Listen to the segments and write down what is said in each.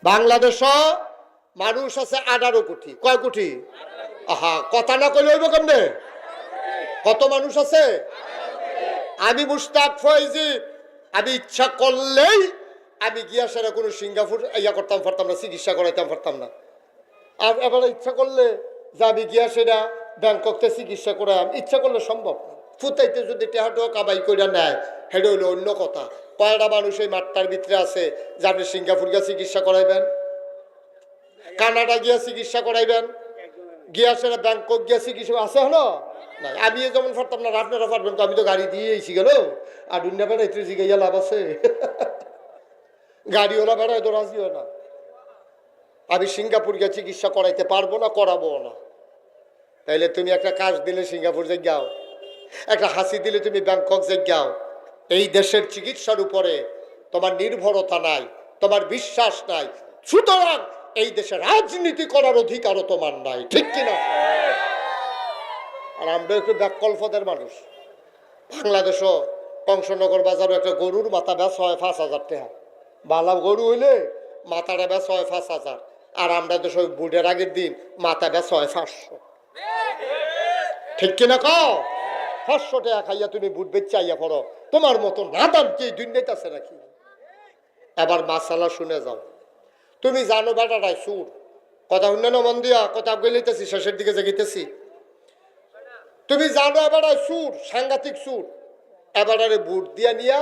বাংলাদেশ মানুষ আছে 18 কোটি। কয় কোটি? আহা, কথা না কইলে হইব কেমনে? কত মানুষ আছে? আমি মুশতাক ফয়জি, আমি ইচ্ছা করলেই আমি গিয়া সেরা কোনো সিঙ্গাপুর ইয়া করতাম পারতাম না, চিকিৎসা করাইতাম পারতাম না। আর এবার ইচ্ছা করলে যে আমি গিয়া সেরা ব্যাংককে চিকিৎসা করাম, ইচ্ছা করলে সম্ভব। ফুটাইতে যদি টেহাটাও কামাই করে নেয়, সেটা হইলো অন্য কথা। কয়টা মানুষ এই মাঠটার ভিতরে আছে যে আপনি সিঙ্গাপুর গিয়া চিকিৎসা করাইবেন, কানাডা গিয়া চিকিৎসা করাইবেন, গিয়া সেরা ব্যাংকক গিয়া চিকিৎসা আছে হলো না। আমি যেমন পারতাম না, আপনারা পারবেন তো? আমি তো গাড়ি দিয়ে এসি গেল, আর দুনিয়া বেড়াইতে জিগাইয়া লাভ আছে? গাড়িওয়ালা বেড়ায় তো রাজি হয় না। আমি সিঙ্গাপুর গিয়ে চিকিৎসা করাইতে পারবো না, করাবো না। তাইলে তুমি একটা কাজ দিলে সিঙ্গাপুর যে যাও, একটা হাসি দিলে তুমি ব্যাংকক যে যাও। এই দেশের চিকিৎসার উপরে তোমার নির্ভরতা নাই, তোমার বিশ্বাস নাই, সুতরাং এই দেশে রাজনীতি করার অধিকারও তোমার নাই, ঠিক কিনা? আর আমরা একটু ব্যাকল্পদের মানুষ। বাংলাদেশও কংসনগর বাজারও একটা গরুর মাথা বেচা হয় 5,000 টাকা। বালা গরু হইলে মাথাটা বেচা হয় 5,000, আর আমরা তো সব বুটের আগের দিন মাথা বেচা হয় 500, ঠিক কিনা? 500 টাকা খাইয়া তুমি বুট বেচে আইয়া পড়ো, তোমার মতো নাদান কি দুনিয়াতে আছে নাকি? এবার মাসালা শুনে যাও। তুমি জানো বেটাটাই সুর, কথা শুনে না মন দিয়া, কথা গেলিতেছি শেষের দিকে জেগিতেছি। তুমি জানো এবারে সুর, সাংঘাতিক সুর। এবারে বুট দিয়া নিয়া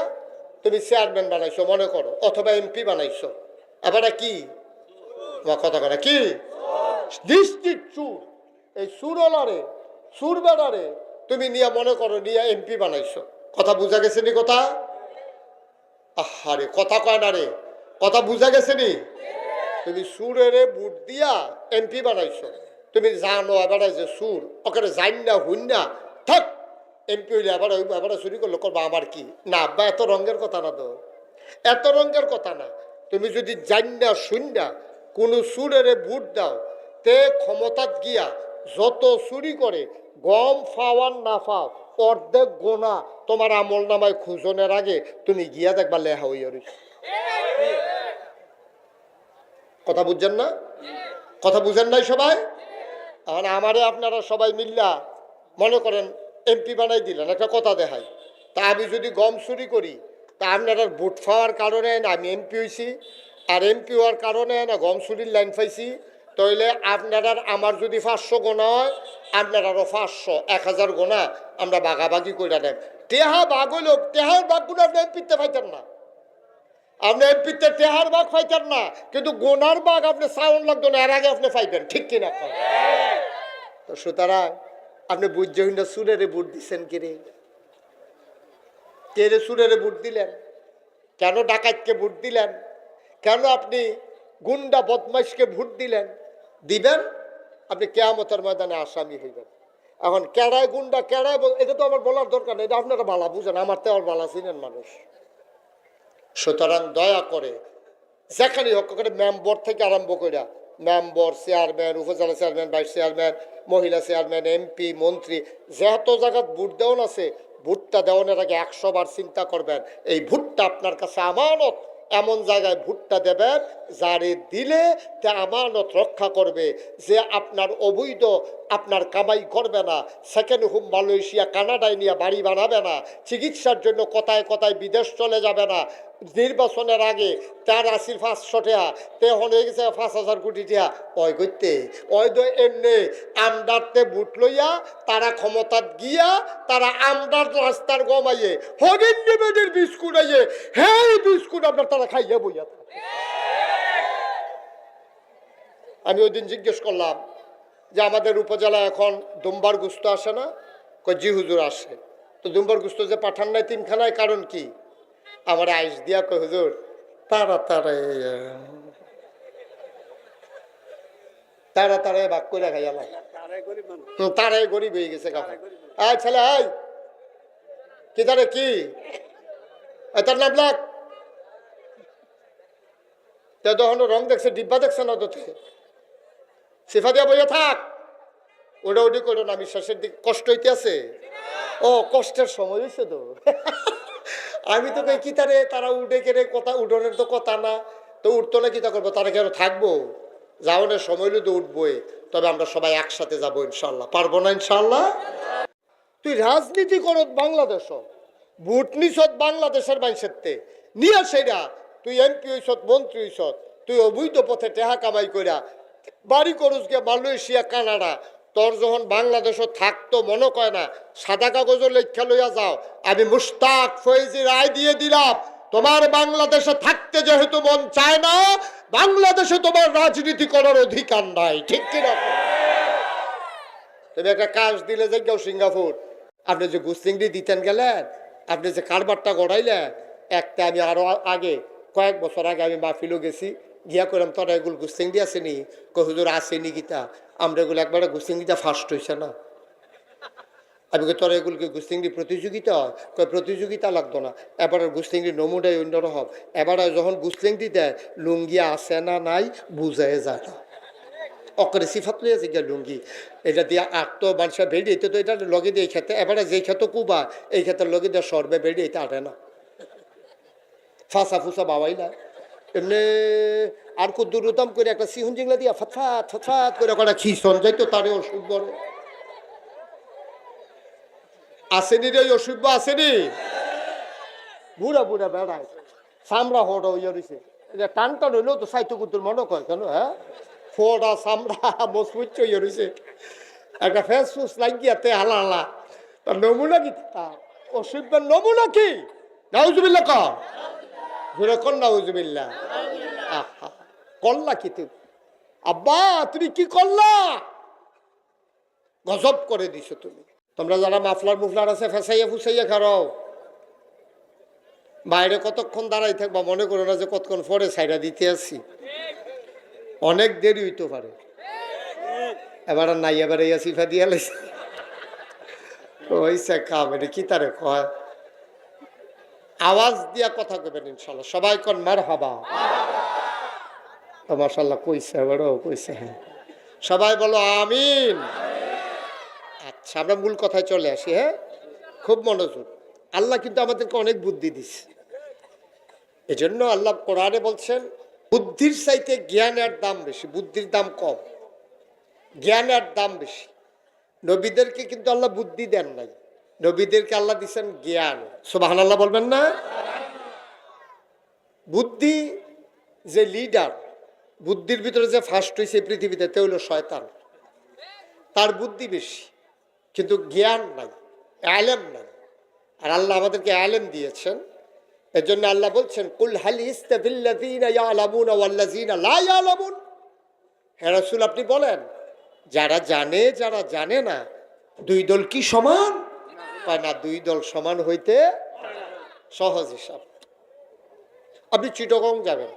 তুমি চেয়ারম্যান বানাইছো মনে করো, অথবা এমপি বানাইছো। এবারে কি কথা করে কি ডিস্ট্রিক্ট সুর, এই সুরলারে সুর বেড়ারে তুমি নিয়ে মনে করো নিয়ে এমপি বানাইছো। কথা বুঝা গেছে নি? কথা আহারে কথা কয় না রে, কথা বুঝা গেছে নি? তুমি সুরের বুট দিয়া এমপি বানাইছো। তুমি জানো এবারে যে সুর ওখানে যাইন না হুইন না থাক, এমপি হইলে আবার এবারে চুরি করলো করবো আমার কি না? আব্বা এত রঙের কথা না তো, এত রঙের কথা না। তুমি যদি জাইন না শুন না কোনো সুরের বুট দাও, তে ক্ষমতাত গিয়া যত চুরি করে গম ফাওয়ার না ফাও অর্ধেক গোনা তোমার আমল নামায় খুঁজনের আগে তুমি গিয়া দেখবা লেহা হইয়া রইছ। কথা বুঝছেন না? কথা বুঝেন নাই সবাই? এখন আমারে আপনারা সবাই মিল্লা মনে করেন এমপি বানাই দিলেন, একটা কথা দেখাই। তা আমি যদি গম চুরি করি, তা আপনারা ভোট পাওয়ার কারণে না আমি এমপি হয়েছি, আর এমপি হওয়ার কারণে না গম চুরির লাইন পাইছি, তাইলে আপনারা আমার যদি 500 গোনা হয়, আপনারারও 500, 1000 গোনা আমরা বাগাবাগি করে নেন। টেহা বাঘ হইল, টেহার বাঘগুলো আপনি এমপিতে পাইতেন না, আপনি এমপিতে টেহার বাঘ পাইতেন না, কিন্তু গোনার বাঘ আপনি সাউন্ড লাগতো না, এর আগে আপনি পাইবেন, ঠিক কিনা? তো সুতরাং আপনি বুঝছেন না সুরেরে ভোট দিচ্ছেন কিরে? কে রে সুরেরে ভোট দিলেন? কেন ডাকাতকে ভোট দিলেন? কেন আপনি গুন্ডা বদমাইশকে ভোট দিলেন? দিবেন আপনি কিয়ামতের ময়দানে আসামি হইবেন। এখন কেড়ায় গুন্ডা কেড়ায়, এটা তো আমার বলার দরকার নেই, এটা আপনারা ভালো বুঝেন, আমার তো আর ভালো চিনেন মানুষ। সুতরাং দয়া করে যেখানে হোক করে মেম্বর থেকে আরম্ভ করে মেম্বর, চেয়ারম্যান, উপজেলা চেয়ারম্যান, ভাইস চেয়ারম্যান, মহিলা চেয়ারম্যান, এমপি, মন্ত্রী, যেহেতু জায়গায় ভোট দেওয়ান আছে, ভোটটা দেওয়ানের আগে 100 বার চিন্তা করবেন এই ভোটটা আপনার কাছে আমানত। এমন জায়গায় ভোটটা দেবেন যারে দিলে তা আমানত রক্ষা করবে, যে আপনার অবৈধ আপনার কামাই করবে না, সেকেন্ড হোম মালয়েশিয়া কানাডায় নিয়ে বাড়ি বানাবে না, চিকিৎসার জন্য কথায় কথায় বিদেশ চলে যাবে না। নির্বাচনের আগে তার 500 টাকা তে হয়ে গেছে 5,000 কোটি টাকা ওই করতে ওই তো এমনি আমদারতে বুট লইয়া তারা ক্ষমতাত গিয়া তারা আমদার রাস্তার গমাইয়ে হরিণ নিবেদের বিস্কুট আইয়ে হ্যাঁ বিস্কুট আপনার তারা খাইয়া বইয়া থাকে। আমি ওই দিন জিজ্ঞেস করলাম যে আমাদের উপজেলায় এখন দুম্বার গুস্ত আসে না? কই জি হুজুর আসে। তো দুম্বার গুস্ত যে পাঠান নাই 3খানায়, কারণ কি? আমার আইস দিয়া কই হুজুর তারা ভাগ করে খাই আমার তারাই গরিব হয়ে গেছে। আয় ছেলে আয় কি তারে কি তার নাম লাগ তখন রং দেখছে, ডিব্বা দেখছে না, তো সিফা দিয়া বইয়া থাক, ওটা ওটি করো না। আমি শেষের দিক কষ্ট হইতে আছে, ও কষ্টের সময় হয়েছে তো। আমি তো কি তারে তারা উঠে কেড়ে কথা উঠোনের তো কথা না, তো উঠতো না, কি তা করবো, তারা কেন থাকবো, যাওয়ানোর সময় হলে তো উঠবোই। তবে আমরা সবাই একসাথে যাবো ইনশাল্লাহ, পারবো না ইনশাল্লাহ? তুই রাজনীতি করত বাংলাদেশ, ভোট নিছত বাংলাদেশের মানুষের নিয়ে, সেটা তুই এমপি হইছত, মন্ত্রী হইছত, তুই অবৈধ পথে টেহা কামাই কইরা বাড়ি করুস গিয়া মালয়েশিয়া, কানাডা। তোর যখন বাংলাদেশও থাকতো মনে কয় না সাদা কাগজের লেখা লইয়া যাও, আমি মুশতাক ফয়েজি রায় দিয়ে দিলাম, তোমার বাংলাদেশে থাকতে যেহেতু মন চায় না, বাংলাদেশে তোমার রাজনীতি করার অধিকার নাই, ঠিক কিনা? তুমি একটা কাজ দিলে যে কেউ সিঙ্গাপুর, আপনি যে গুসলিংটি দিতেন গেলেন, আপনি যে কারবারটা গড়াইলেন, একটা আমি আরো আগে কয়েক বছর আগে আমি মাহফিলও গেছি, গিয়া করলাম তোরা এগুলো গুসলিংটি আসেনি, হুজুর আসেনি গীতা, আমরা এগুলো একবারে গুসলিংটিটা ফার্স্ট হয়েছে না। আমি তোরা এগুলোকে গুস্তিংড়ি প্রতিযোগিতা হয়, প্রতিযোগিতা লাগতো না, এবারে গুস্তিংড়ি নমুনাই অন্যরকম। এবারে যখন গুস্তিংটি দেয় লুঙ্গিয়া আছে না নাই বুঝাই যায় না, অকরে সিফাত লইয়া যে গিয়া লুঙ্গি এটা দিয়ে আটতো মানুষের বেড়ি, এতে তো এটা লগে দিয়ে খেতে, এবারে যেই খেত কুবা এই ক্ষেত্রে লগে দিয়ে সরবে বেড়ি, এটা আটে না, ফাঁসা ফুসা বাবাই না এমনি। আর খুব দূরতম করে একটা সিহুন জিংলা দিয়া ফতফাত ফতফাত করে একটা খিসন যাইতো, তারে অসুখ বড় আসেনি রে, অসুখ আসেনি, বুড়া বুড়া বেড়ায় চামড়া হড়া হইয়া রয়েছে, এটা টান টান হইলেও তো সাইতো কুতুর মনে কয় কেন, হ্যাঁ ফোড়া চামড়া মজবুত হইয়া রয়েছে, একটা ফেস ফুস লাগিয়াতে হালা হালা, তার নমুনা কি, অসুখের নমুনা কি? নাউজুবিল্লাহ কর, ঘুরে কর নাউজুবিল্লাহ। আহা করলা কি তুমি আব্বা, তুমি কি করলা, গজব করে দিছো তুমি। তোমরা যারা মাফলার মুফলার আছে ফেসাইয়া ফুসাইয়া খারাও, বাইরে কতক্ষণ দাঁড়াই থাকবা, মনে করো না যে কতক্ষণ পরে সাইডা দিতে আসি, অনেক দেরি হইতে পারে। এবার আর নাই, এবার ইয়া সিফা দিয়া লাইছে ওইসে কাম, এটা কি তারে কয়, আওয়াজ দিয়া কথা কইবেন ইনশাল্লাহ, সবাই কোন মারহাবা, মাশাআল্লাহ কইছে, বড় কইছে, হ্যাঁ সবাই বলো আমিন। আচ্ছা আমরা মূল কথায় চলে আসি, হ্যাঁ খুব মনোযোগ। আল্লাহ কিন্তু আমাদেরকে অনেক বুদ্ধি দিচ্ছে, এজন্য আল্লাহ কোরআনে বলছেন বুদ্ধির চাইতে জ্ঞানের দাম বেশি, বুদ্ধির দাম কম, জ্ঞানের দাম বেশি। নবীদেরকে কিন্তু আল্লাহ বুদ্ধি দেন নাই, নবীদেরকে আল্লাহ দিচ্ছেন জ্ঞান, সুবহানাল্লাহ বলবেন না? বুদ্ধি যে লিডার, বুদ্ধির ভিতরে যে ফার্স্ট হয়েছে পৃথিবীতে তে হইল শয়তান, তার বুদ্ধি বেশি কিন্তু জ্ঞান নাই, আলেম নাই। আর আল্লাহ আমাদেরকে আলেম দিয়েছেন, এর জন্য আল্লাহ বলছেন কুল হাল ইস্তাবিল্লাযীনা ইয়ালামুনা ওয়াল্লাযীনা লা ইয়ালামুন, হে রাসূল আপনি বলেন যারা জানে যারা জানে না দুই দল কি সমান? কয় না, দুই দল সমান হইতে সহজ হিসাব। আপনি চিটাগং যাবেন,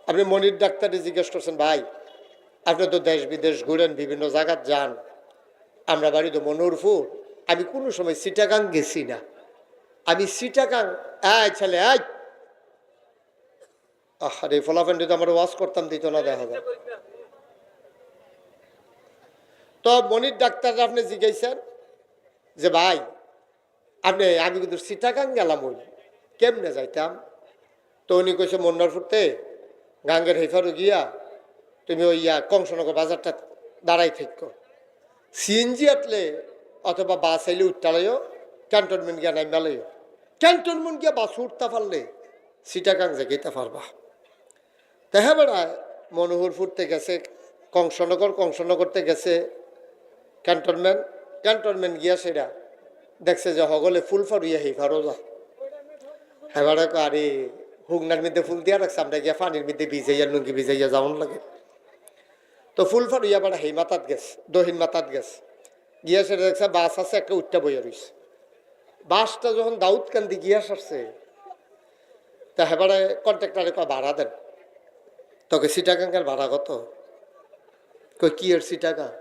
আপনি মনির ডাক্তারে জিজ্ঞেস করছেন ভাই আপনি তো দেশ বিদেশ ঘুরেন, বিভিন্ন জায়গায় যান, আমরা বাড়ি তো মনোরপুর, আমি কোনো সময় চিটাগাং গেছি না, আমি চিটাগাং আয় ছেলে আয়, আরে ফলাফেন্ডে তো আমরা ওয়াশ করতাম দিত না, দেখা যায়। তো মনির ডাক্তার আপনি জিজ্ঞাসেন যে ভাই আপনি, আমি কিন্তু চিটাগাং গেলাম, ওই কেমনে যাইতাম? তো উনি কইছে মন্নারপুরতে গাঙ্গের হেফারু গিয়া তুমি ওই কংসনগর বাজারটা দাঁড়াই থাকো, সিএনজি আটলে অথবা বাস আইলে উঠতালাইও, ক্যান্টনমেন্ট গিয়া নাই মেলাইও, ক্যান্টনমেন্ট গিয়া বাস উঠতে পারলে চিটাগাং যেতে পারবা। তাহা বেড়ায় মনোহরপুরতে গেছে কংসনগর, কংসনগরতে গেছে ক্যান্টনমেন্ট, ক্যান্টনমেন্ট গিয়া সেটা দেখছে যে হগলে ফুল ফারুইয়া হেফারও যা, হ্যাঁ আরে হুগনার মধ্যে ফুল দিয়া রাখছে, আমরা গিয়া পানির মধ্যে ভিজাইয়া লুঙ্গি ভিজাইয়া যাওয়ান লাগে। তো ফুল ফারুইয়া বেড়া হেই মাতাত গেছে, দহিন মাতাত গেছে, গিয়া সেটা দেখছে বাস আছে একটা উঠটা বইয়া রয়েছে। বাসটা যখন দাউদকান্দি গিয়া সারছে তা হেবারে কন্ট্রাক্টারে কয় ভাড়া দেন, তোকে চিটাগাঙ্গের ভাড়া কত? কই কি এর চিটাগাং?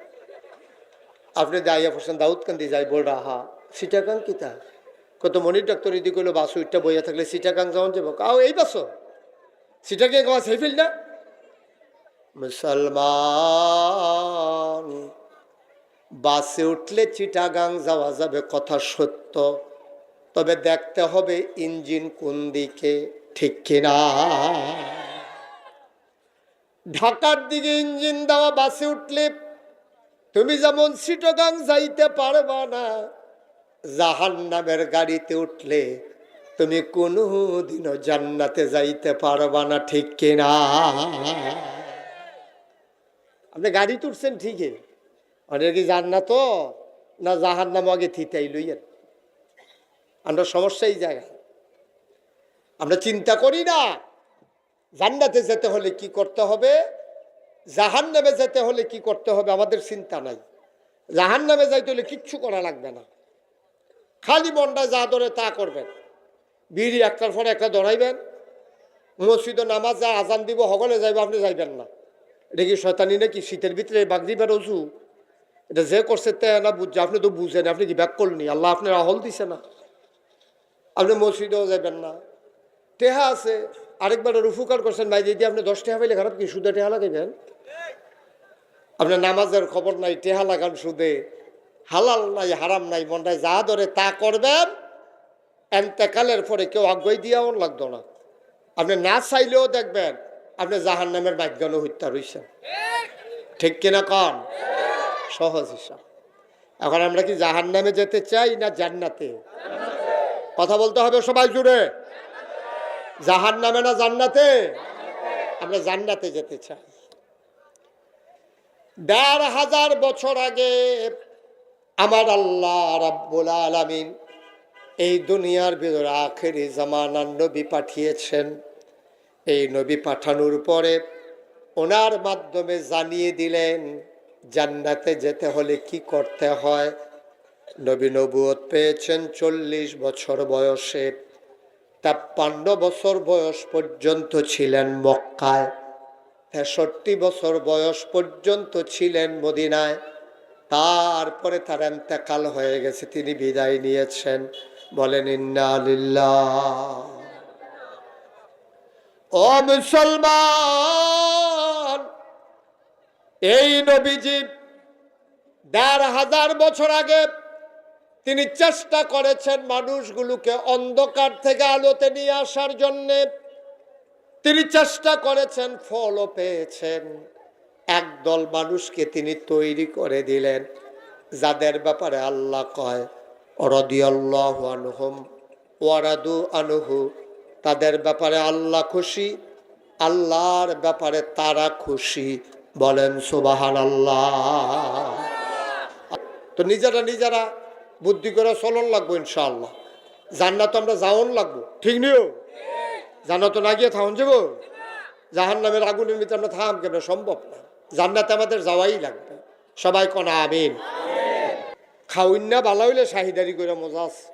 আপনি যাইয়া পড়ছেন দাউদকান্দি যাই বলরা, হা চিটাগাং কিতা? কত মনির ডাক্তার ইদি কইলো বাস উঠটা বইয়া থাকলে চিটাগাং যাওয়ান যাবো, কাও এই বাস চিটাগাং গাছ হেফিল না। মুসলমান বাসে উঠলে চিটাগাং যাওয়া যাবে কথা সত্য, তবে দেখতে হবে ইঞ্জিন কোন দিকে, ঠিক কিনা? ঢাকার দিকে ইঞ্জিন দেওয়া বাসে উঠলে তুমি যেমন চিটাগাং যাইতে পারবা না, জাহান্নামের গাড়িতে উঠলে তুমি কোনোদিনও জান্নাতে যাইতে পারবা না, ঠিক কিনা? আপনি গাড়ি তুলছেন ঠিকই, অনেক কি জান্নাত না জাহান্নাম আগে থিতাই লইয়েন। আমরা সমস্যা এই জায়গায়, আমরা চিন্তা করি না জান্নাতে যেতে হলে কি করতে হবে, জাহান্নামে যেতে হলে কি করতে হবে, আমাদের চিন্তা নাই। জাহান্নামে যাইতে হলে কিচ্ছু করা লাগবে না, খালি মনটা যা ধরে তা করবেন। বিড়ি একটার পরে একটা ধরাইবেন, মসজিদে নামাজ যা আজান দিব সকলে যাইব, আপনি যাইবেন না। এটা কি শয়তানি নাকি? শীতের ভিতরে বাগরিবের উজু এটা যে করছে তে না বুঝছে, আপনি তো বুঝেন, আপনি কি ব্যাক করলেনি? আল্লাহ আপনার আহল দিছে না, আপনি মসজিদেও যাবেন না। টেহা আছে, আরেকবার উপকার করছেন ভাই, যদি আপনি 10 টাকা পাইলে খারাপ কি সুদে টেহা লাগাইবেন? আপনার নামাজের খবর নাই, টেহা লাগান সুদে, হালাল নাই হারাম নাই, মনটায় যা ধরে তা করবেন। এন্তেকালের পরে কেউ আগ্রহ দিয়াও লাগতো না, আপনি না চাইলেও দেখবেন আপনি জাহান্নামের ভাগ্যানো হত্যা রয়েছেন, ঠিক কিনা কন? সহজ হিসাব। এখন আমরা কি জাহান্নামে যেতে চাই না জান্নাতে? কথা বলতে হবে সবাই জুড়ে, জাহান্নামে না জান্নাতে? আমরা জান্নাতে যেতে চাই। ১,৫০০ বছর আগে আমার আল্লাহ রাব্বুল আলামিন এই দুনিয়ার ভিতরে আখেরি জামানার নবী পাঠিয়েছেন। এই নবী পাঠানোর পরে ওনার মাধ্যমে জানিয়ে দিলেন জান্নাতে যেতে হলে কি করতে হয়। নবী নবুয়ত পেয়েছেন 40 বছর বয়সে, ৫৩ বছর বয়স পর্যন্ত ছিলেন মক্কায়, ৬৩ বছর বয়স পর্যন্ত ছিলেন মদিনায়। তারপরে তার ইন্তেকাল হয়ে গেছে, তিনি বিদায় নিয়েছেন। বলেন ইন্না লিল্লাহ। ও মুসলমান, এই নবীজি ১,৫০০ বছর আগে তিনি চেষ্টা করেছেন মানুষগুলোকে অন্ধকার থেকে আলোতে নিয়ে আসার জন্যে। তিনি চেষ্টা করেছেন, ফলও পেয়েছেন। একদল মানুষকে তিনি তৈরি করে দিলেন, যাদের ব্যাপারে আল্লাহ কয় রাদিয়াল্লাহু আনহুম ওয়া রাদু আনহু, তাদের ব্যাপারে আল্লাহ খুশি, আল্লাহর ব্যাপারে তারা খুশি। বলেন সুবহানাল্লাহ। তো নিজেরা বুদ্ধি করে চলন লাগবো ইনশাআল্লাহ। জান্নাত আমরা যাওন লাগবো, ঠিক নিও? জান্নাত না গিয়ে থাকুন যাব? জাহান্নামের আগুনের ভিতরে আমরা থাম কেন? সম্ভব না। জান্নাতে আমাদের যাওয়াই লাগবে। সবাই কোন আমিন। খাউন্না বালা হইলে শাহিদারি করে মজা আছে,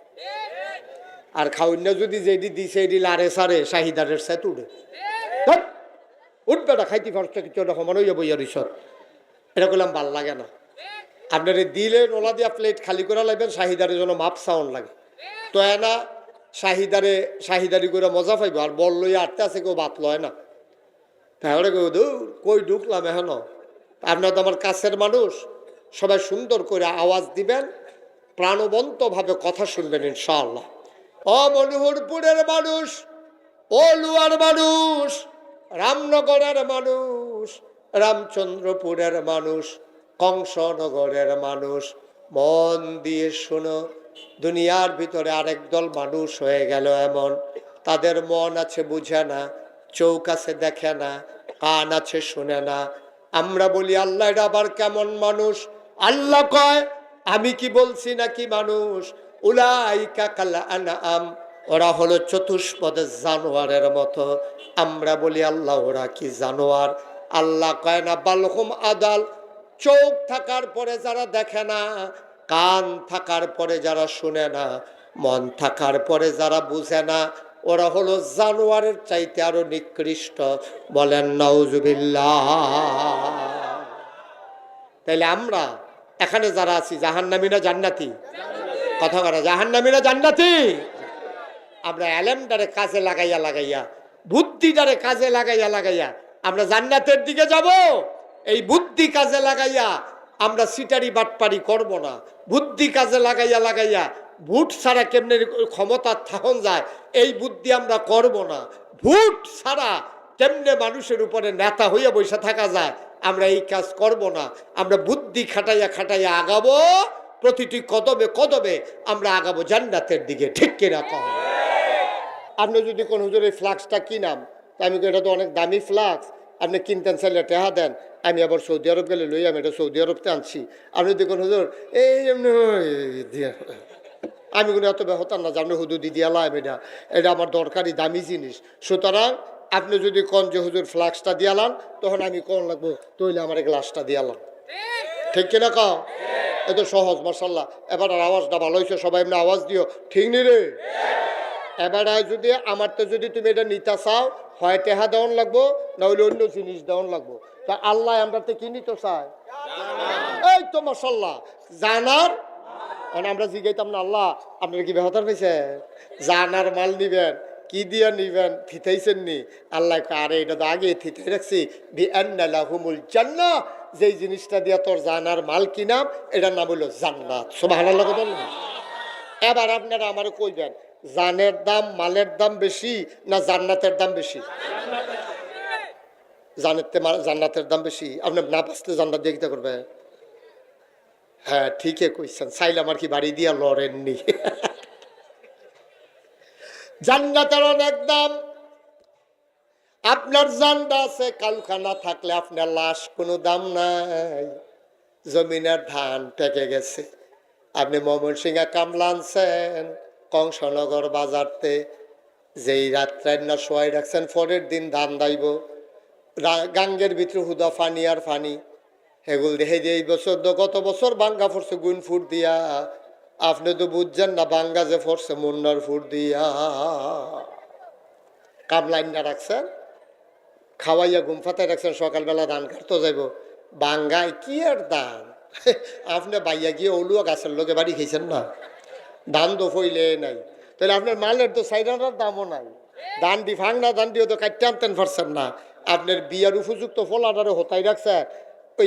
আর খাউন্না যদি যেটি দিছে এটি লারে সারে শাহিদারের সাথে উঠে উঠবে না, খাইতে পারছে কিছু না, সমান হইয়া বইয়া রিসর, এটা করলাম ভাল লাগে না। আপনারে দিলে নোলা দিয়া প্লেট খালি করে লাগবেন, শাহিদারের জন্য মাপ সাউন্ড লাগে তো না, শাহিদারি করে মজা পাইব। আর বল লইয়া আটতে আছে, কেউ বাত লয় না, তাহলে কেউ কই ঢুকলাম এখন। আপনার তো আমার কাছের মানুষ, সবাই সুন্দর করে আওয়াজ দিবেন, প্রাণবন্তভাবে কথা শুনবেন ইনশাআল্লাহ। ও মনোহরপুরের মানুষ, ও লুয়ার মানুষ, রামনগরের মানুষ, রামচন্দ্রপুরের মানুষ, কংসনগরের মানুষ, মন দিয়ে শোনো। দুনিয়ার ভিতরে আরেক দল মানুষ হয়ে গেল এমন, তাদের মন আছে বুঝে না, চোখ আছে দেখে না, কান আছে শুনে না। আমরা বলি আল্লাহ এটা আবার কেমন মানুষ? আল্লাহ কয় আমি কি বলছি নাকি মানুষ? উলাইকা কাল আনআম, ওরা হলো চতুষ্পদের জানোয়ারের মতো। আমরা বলি আল্লাহ ওরা কি জানোয়ার? আল্লাহ কয় না, বালহুম আদাল, চোখ থাকার পরে যারা দেখে না, কান থাকার পরে যারা শুনে না, মন থাকার পরে যারা বুঝে না, ওরা হলো জানোয়ারের চাইতে আরো নিকৃষ্ট। বলেন নাউজুবিল্লাহ। তাইলে আমরা এখানে যারা আছি জাহান্নামী না জান্নাতি? কথা বলা, জাহান্নামী না জান্নাতি? আমরা এলেমটারে কাজে লাগাইয়া বুদ্ধিটারে কাজে লাগাইয়া আমরা জান্নাতের দিকে যাব। এই বুদ্ধি কাজে লাগাইয়া আমরা সিটারি বাটপারি করব না। বুদ্ধি কাজে লাগাইয়া ভোট ছাড়া কেমনে ক্ষমতা থাকন যায় এই বুদ্ধি আমরা করব না। ভোট ছাড়া কেমনে মানুষের উপরে নেতা হইয়া বসে থাকা যায়, আমরা এই কাজ করব না। আমরা বুদ্ধি খাটাইয়া খাটাইয়া আগাবো, প্রতিটি কদমে কদমে আমরা আগাবো জান্নাতের দিকে। ঠিক কিনা কম? আপনি যদি কোন হুজুর এই ফ্লাক্সটা কিনাম, আমি এটা তো অনেক দামি ফ্লাক্স, আপনি কিনতেন চাইলে টেহা দেন, আমি আবার সৌদি আরব গেলে লই, আমি এটা সৌদি আরবতে আনছি। আপনি দেখুন হুজুর এই এমনি আমি কোনো এত হতাম না যে আপনি হুদুদি দিয়ালাম, এটা আমার দরকারি দামি জিনিস। সুতরাং আপনি যদি কোন যে হুজুর ফ্লাক্সটা দিয়ালাম, তখন আমি কোন লাগবো তৈলে আমার গ্লাসটা দিয়ালাম। ঠিক কিনা কও? এত সহজ, মাশাআল্লাহ। এবার আওয়াজটা ভালো হয়েছে, সবাই এমনি আওয়াজ দিও, ঠিক নি রে? এবার যদি আমার তো যদি তুমি এটা নিতে চাও, হয় টেহা দেওয়ান লাগবো, না হলে অন্য জিনিস দেওয়ান লাগবো। তা আল্লাহ আমরা তো কি নিতে চাই? এই তো মাশাআল্লাহ জানার। মানে আমরা জিগাইতাম না, আল্লাহ আপনার কি বেহতার হয়েছে, জানার মাল নিবেন, কি দিয়া নিবেন, থিতাইছেন নি? আল্লাহ আরে এটা তো আগে থিতাই রাখছি, বিআন্নালাহুমুল জান্নাহ, যেই জিনিসটা দিয়া তোর জানার মাল কিনাম, এটার নাম হলো জান্নাত। সুবহানাল্লাহ বলুন। এবার আপনারা আমার কইবেন, জানের দাম মালের দাম বেশি না জান্নাতের দাম বেশি? জান্নাতের দাম বেশি। আপনি না বাঁচতে জান্নাত দেখতে করবে। হ্যাঁ ঠিকই কইছেন, চাইলাম আর কি বাড়ি দিয়া লড়েননি। জান্নাতের অনেক দাম। আপনার জানটা আছে, কালখানা থাকলে আপনার লাশ কোনো দাম নাই। জমিনের ধান পেকে গেছে, আপনি ময়মনসিংহে কামলা আনছেন কংসনগর বাজারতে, যেই রাত্রে না শোয়াই রাখছেন, পরের দিন ধান দাইব, গাঙ্গের ভিতরে হুদা ফানি আর ফানি, এগুলো দেখে যে এই বছর তো কত বছর বাঙ্গা পড়ছে গুণ ফুট দিয়া, আপনি তো বুঝছেন না বাঙ্গা যে পড়ছে মুন্নার ফুট দিয়া। কামলাইন না রাখছেন, খাওয়াইয়া ঘুম ফাতায় রাখছেন, সকালবেলা ধান কাটতে যাইব, বাঙ্গায় কি আর দান। আপনি বাইয়া গিয়ে ওলুয়া গাছের লোকে বাড়ি খেয়েছেন না, ধান তো ফইলে নাই, তাহলে আপনার মালের তো সাইডার দামও নাই। ধান দি ভাঙনা ধান দিয়েও তো কাটতে আনতেন পারছেন না। আপনার বিয়ার উপযুক্ত ফলাটারে হতাই রাখছে,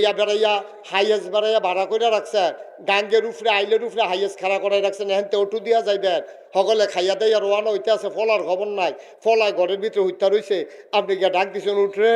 ইয়া বেড়াইয়া হাইয়েস্ট বেড়াইয়া ভাড়া করে রাখছে, গাঙ্গের উপরে আইলের উপরে হাইয়েস্ট খাড়া করাই রাখছেন, এখান থেকে ওটু দিয়া যাইবেন, সকলে খাইয়া দেয় আর ওয়ানো হইতে আছে, ফলার খবর নাই, ফলায় ঘরের ভিতরে হইতে রয়েছে, আপনি গিয়া ডাক দিচ্ছেন উঠরে,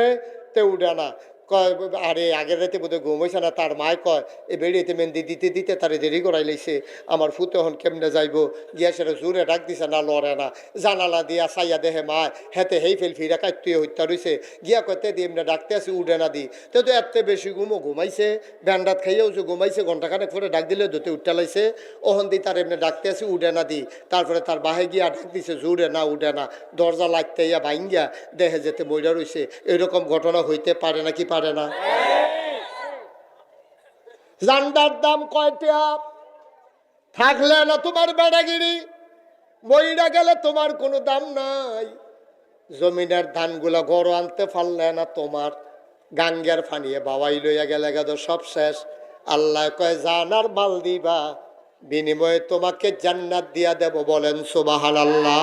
তে উঠে না। কয় আরে আগের রাতে বোধহয় ঘুম হয়েছে না, তার মায় কয় এ বেড়িতে মেহেন্দি দিতে দিতে তারে দেরি করাই লাইছে, আমার ফুতে হন কেমনে যাইব, গিয়া সেটা জোরে ডাক দিছে না, লড়ে না, জানালা দিয়া চাইয়া দেহে মায় হেতে হেই ফেল ফিরা কাটতে হইতে রয়েছে, গিয়া কয়তে দিয়ে এমনি ডাকতে আসি উঠে না দি, তো তো এত বেশি ঘুমাইছে, ব্যান্ডাত খাইয়াও যে ঘুমাইছে, ঘন্টাখানেক পরে ডাক দিলে ধুতে উঠতে লাইছে, ওহন দি তার এমনি ডাকতে আসি উঠে না দি, তারপরে তার বাহে গিয়া ডাক দিছে জোরে না উঠে না, দরজা লাগতে ইয়া ভাঙ্গিয়া দেহে যেতে বইরা রয়েছে। এরকম ঘটনা হইতে পারে না কি পারে না? জান্ডার দাম কয়টা থাকলে না তোমার বেড়াগিরি, মইরা গেলে তোমার কোনো দাম নাই। জমিনের ধানগুলা গড় আনতে পারলে না তোমার, গাঙ্গের ফানিয়ে বাবাই লইয়া গেলে গেল সব শেষ। আল্লাহ কয় জানার মাল দিবা, বিনিময়ে তোমাকে জান্নাত দিয়া দেব। বলেন সুবহানাল্লাহ।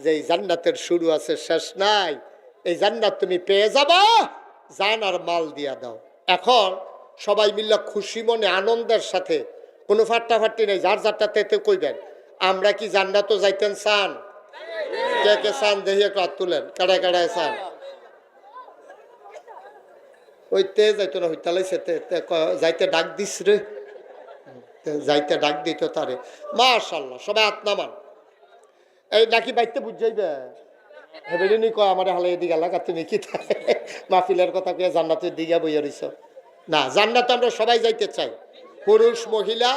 যেই জান্নাতের শুরু আছে শেষ নাই, এই জান্নাত তুমি পেয়ে যাবা, জানার মাল দিয়া দাও। এখন সবাই মিল্লা খুশি মনে আনন্দের সাথে, কোনো ফাট্টাফাট্টি নেই, যার যারটা তেতে কইবেন আমরা কি জান্নাতও যাইতেন চান? কে কে চান দেখি একটু হাত তুলেন, কাড়ায় কাড়ায় চান? ওই তে যাইতো না, হইতালাইছে যাইতে ডাক দিস রে, যাইতে ডাক দিত তারে। মাশাআল্লাহ, সবাই হাত নামান। এই নাকি বাইতে বুঝাইবে হেবেডিনি কয় আমার হালে এদিকে এলাকা, তুমি কি মাহফিলের কথা কে জান্নাতের দিকে বইয়া রইছ? না, জান্নাতে আমরা সবাই যাইতে চাই, পুরুষ মহিলা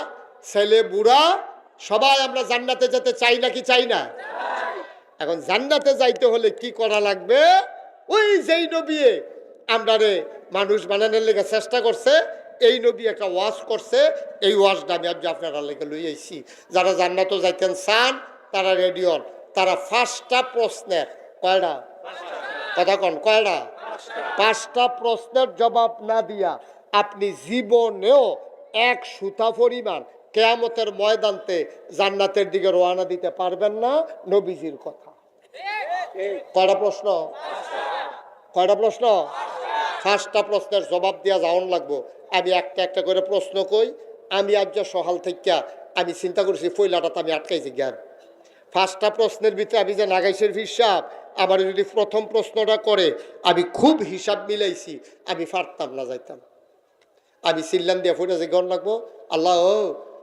ছেলে বুড়া সবাই আমরা জান্নাতে যেতে চাই নাকি চাই না? এখন জান্নাতে যাইতে হলে কি করা লাগবে? ওই যেই নবী আমরা রে মানুষ বানানোর লেগে চেষ্টা করছে, এই নবী একটা ওয়াজ করছে, এই ওয়াজটা আমি আজ আপনারা লেগে লই আইছি। যারা জান্নাতে যাইতেন চান তারা রেডিওন, তারা 5টা প্রশ্নের, কয়টা কথা কন, কয়টা? 5টা প্রশ্নের জবাব না দিয়া আপনি জীবনেও এক সুতা পরিমাণ কিয়ামতের ময়দানতে জান্নাতের দিকে রওনা দিতে পারবেন না। নবীজির কথা। কয়টা প্রশ্ন? কয়টা প্রশ্ন? 5টা প্রশ্নের জবাব দিয়া যাওয়ান লাগবো। আমি একটা একটা করে প্রশ্ন কই। আমি আজ সকাল থেকে আমি চিন্তা করছি, ফইলাটা আমি আটকাইছি জ্ঞান। 5টা প্রশ্নের ভিতরে আমি যে নাগাইশের হিসাব আমার যদি প্রথম প্রশ্নটা করে আমি খুব হিসাব মিলাইছি, আমি পারতাম না, যাইতাম। আমি চিল্লান দিয়ে ফুটে যে গণ লাগবো, আল্লাহ